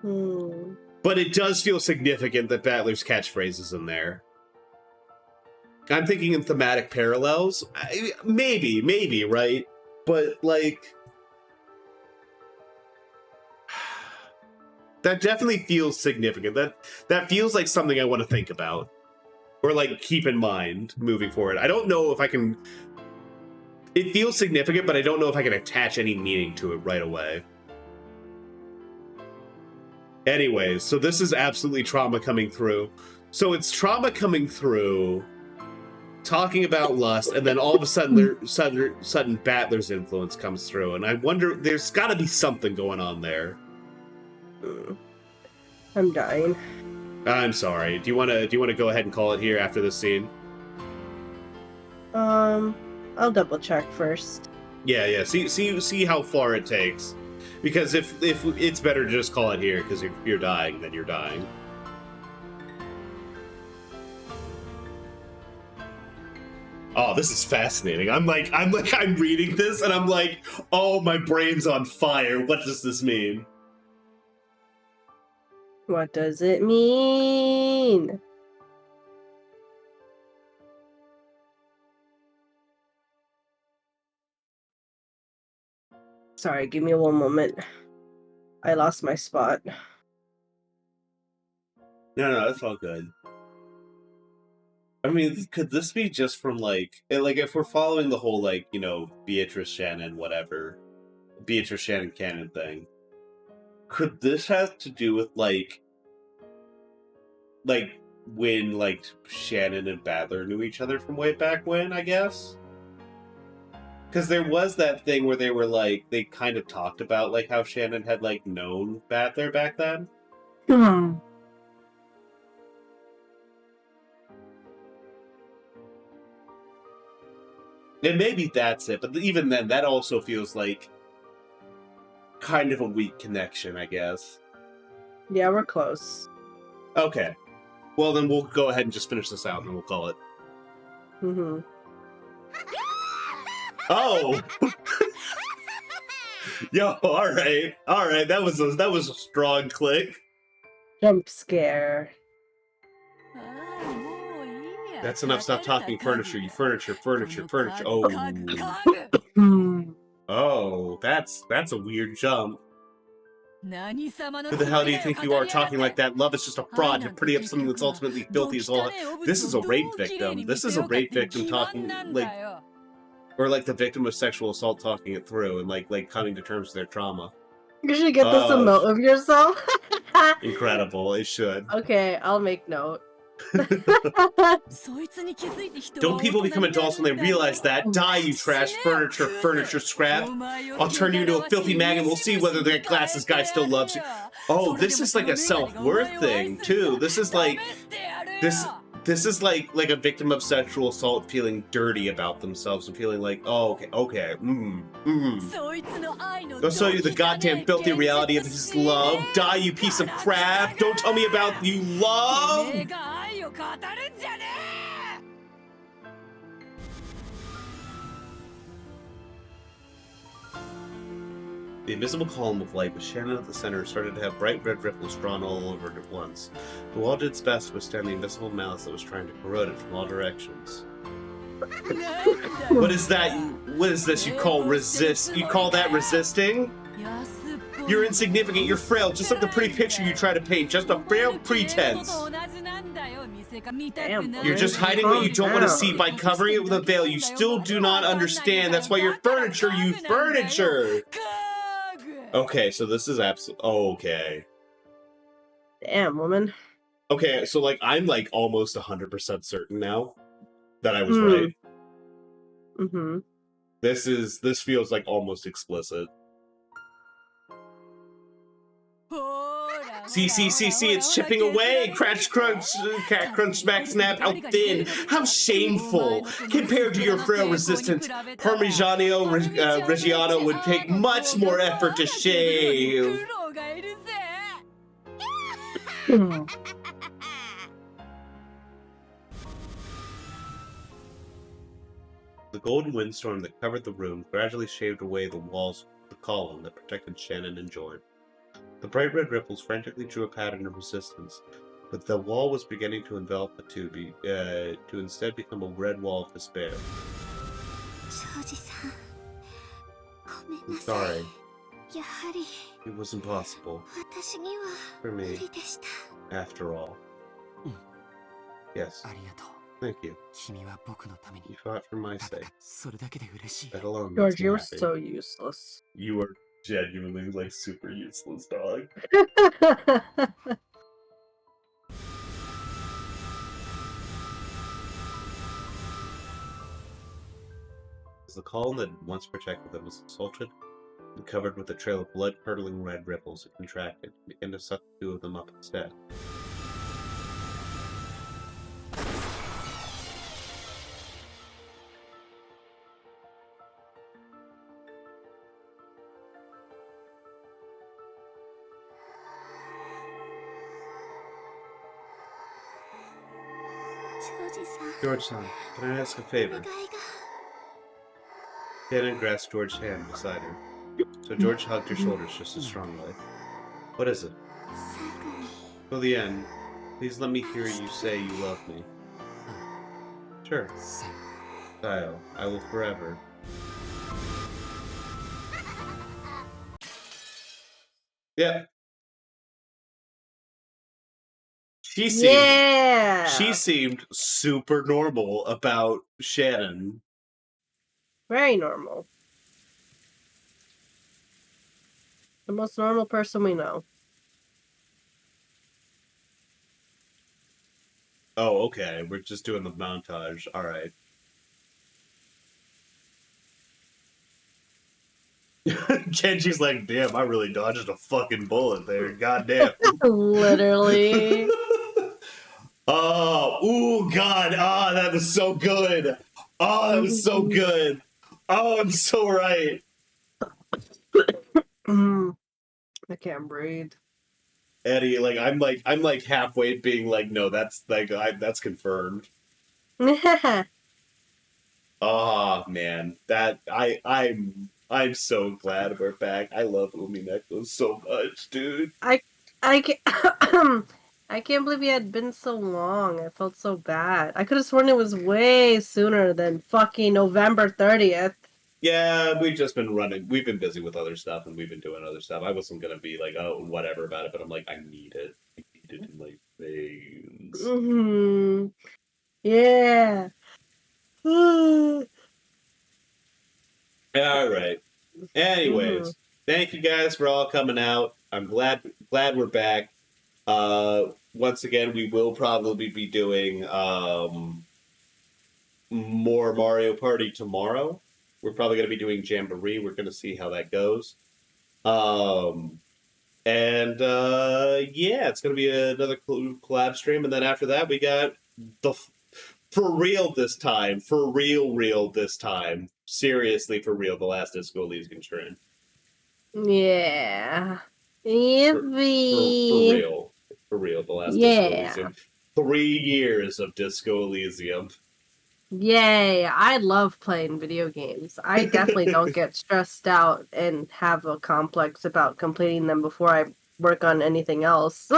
But it does feel significant that Battler's catchphrase is in there. I'm thinking in thematic parallels. Maybe, right? But, like... that definitely feels significant. That feels like something I want to think about. Or, like, keep in mind moving forward. I don't know if I can... It feels significant, but I don't know if I can attach any meaning to it right away. Anyways, so this is absolutely Trauma coming through. So it's Trauma coming through... talking about lust, and then all of a sudden Battler's influence comes through, and I wonder, there's got to be something going on there. I'm dying. I'm sorry. Do you want to go ahead and call it here after this scene? I'll double check first. Yeah. See how far it takes, because if it's better to just call it here, because if you're dying, then you're dying. Oh, this is fascinating. I'm reading this and I'm like, oh, my brain's on fire. What does this mean? What does it mean? Sorry, give me one moment. I lost my spot. No, that's all good. I mean, could this be just from, like, if we're following the whole, like, you know, Beatrice Shannon canon thing, could this have to do with, like, when, like, Shannon and Battler knew each other from way back when, I guess? Because there was that thing where they were, like, they kind of talked about, like, how Shannon had, like, known Battler back then. And maybe that's it, but even then, that also feels like kind of a weak connection, I guess. Yeah, we're close. Okay. Well, then we'll go ahead and just finish this out, and then we'll call it. Oh! Yo, alright. Alright, that was a strong click. Jump scare. That's enough. Stop talking furniture. You furniture. Oh. Oh, that's a weird jump. Who the hell do you think you are talking like that? Love is just a fraud to pretty up something that's ultimately filthy as all. This is a rape victim. This is a rape victim talking, like, or like the victim of sexual assault talking it through and like coming to terms with their trauma. You should get this a note of yourself. Incredible. It should. Okay, I'll make note. Don't people become adults when they realize that? Die, you trash furniture scrap. I'll turn you into a filthy mag and we'll see whether that glasses guy still loves you. Oh, this is like a self-worth thing, too. This is like a victim of sexual assault feeling dirty about themselves and feeling like, oh, okay, I'll show you the goddamn filthy reality of his love. Die, you piece of crap. Don't tell me about you love. The invisible column of light with Shannon at the center started to have bright red ripples drawn all over it at once. The wall did its best to withstand the invisible malice that was trying to corrode it from all directions. What is that? What is this you call resist? You call that resisting? You're insignificant, you're frail, just like the pretty picture you try to paint, just a frail pretense. Damn, you're just hiding what you don't want to see by covering it with a veil. You still do not understand. That's why you're furniture, you furniture! Okay, so this is okay. Damn, woman. Okay, so, like, I'm, like, almost 100% certain now that I was right. This feels, like, almost explicit. See, it's chipping away. Crunch, crunch, smack, snap, out thin. How shameful. Compared to your frail resistance, Parmigiano Reggiano would take much more effort to shave. The golden windstorm that covered the room gradually shaved away the walls of the column that protected Shannon and Jorn. The bright red ripples frantically drew a pattern of resistance, but the wall was beginning to envelop the two, to instead become a red wall of despair. I'm sorry. It was impossible. For me, after all. Yes. Thank you. You fought for my sake. That alone George, makes me you're happy. so useless. You are genuinely, like, super useless, dog. As the column that once protected them was assaulted and covered with a trail of blood-curdling red ripples, it contracted and began to suck the two of them up instead. George-san, can I ask a favor? Shannon grasped George's hand beside her, so George hugged her shoulders just as strongly. What is it? Till the end, please let me hear you say you love me. Sure. Dio, I will forever. Yeah. She seemed super normal about Shannon. Very normal. The most normal person we know. Oh, okay. We're just doing the montage. All right. Kenji's like, damn, I really dodged a fucking bullet there. Goddamn. Literally. Oh, ooh, God. Oh, that was so good. Oh, that was so good. Oh, I'm so right. I can't breathe. Eddie, I'm halfway being like, no, that's that's confirmed. Oh man, that I'm so glad we're back. I love Umineko so much, dude. I can't I can't believe it had been so long. I felt so bad. I could have sworn it was way sooner than fucking November 30th. Yeah, we've just been running. We've been busy with other stuff, and we've been doing other stuff. I wasn't gonna be like, oh, whatever about it, but I'm like, I need it. I need it in my veins. Yeah. All right. Anyways, thank you guys for all coming out. I'm glad we're back. Once again, we will probably be doing more Mario Party tomorrow. We're probably going to be doing Jamboree. We're going to see how that goes. Yeah, it's going to be another collab stream, and then after that, we got the for real this time, seriously for real, the last Disco Elysium stream. Yeah. For real, the last Disco Elysium. 3 years of Disco Elysium. Yay, I love playing video games. I definitely don't get stressed out and have a complex about completing them before I work on anything else.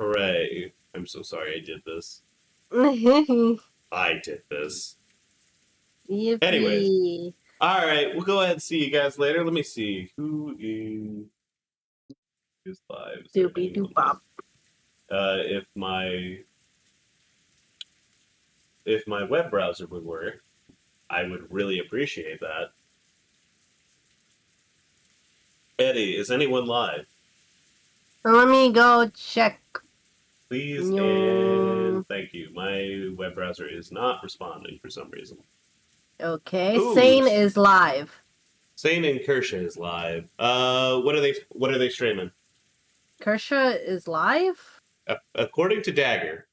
Hooray. I'm so sorry I did this. I did this. Yippee. Anyways. Alright, we'll go ahead and see you guys later. Let me see. Who is live? Doopy doop-bop. If my web browser would work, I would really appreciate that. Eddie, is anyone live? Let me go check. Please and thank you. My web browser is not responding for some reason. Okay, Sane is live. Sane and Kersha is live. What are they streaming? Kersha is live? According to Dagger.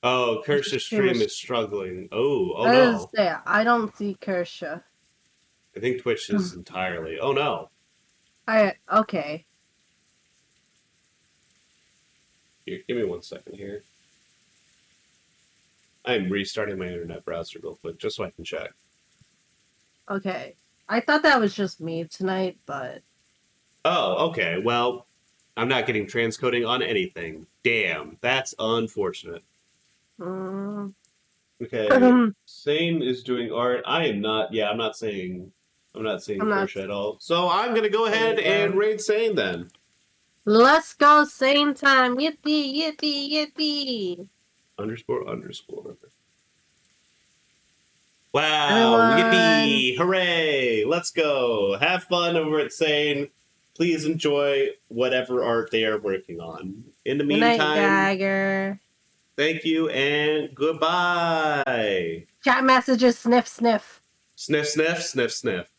Oh, Kersha's stream is struggling. Oh no. I don't see Kersha. I think Twitch is entirely. Oh no. Okay. Here, give me 1 second here. I'm restarting my internet browser real quick, just so I can check. Okay. I thought that was just me tonight, but... Oh, okay. Well, I'm not getting transcoding on anything. Damn, that's unfortunate. Okay, Sane is doing art. I am not. Yeah, I'm not seeing Kersha at all. So I'm gonna go ahead and raid Sane then. Let's go Sane time! Yippee! Yippee! Yippee! __. Wow! Everyone. Yippee! Hooray! Let's go. Have fun over at Sane. Please enjoy whatever art they are working on. In the meantime, good night, Dagger. Thank you and goodbye. Chat messages, sniff, sniff. Sniff, sniff, sniff, sniff.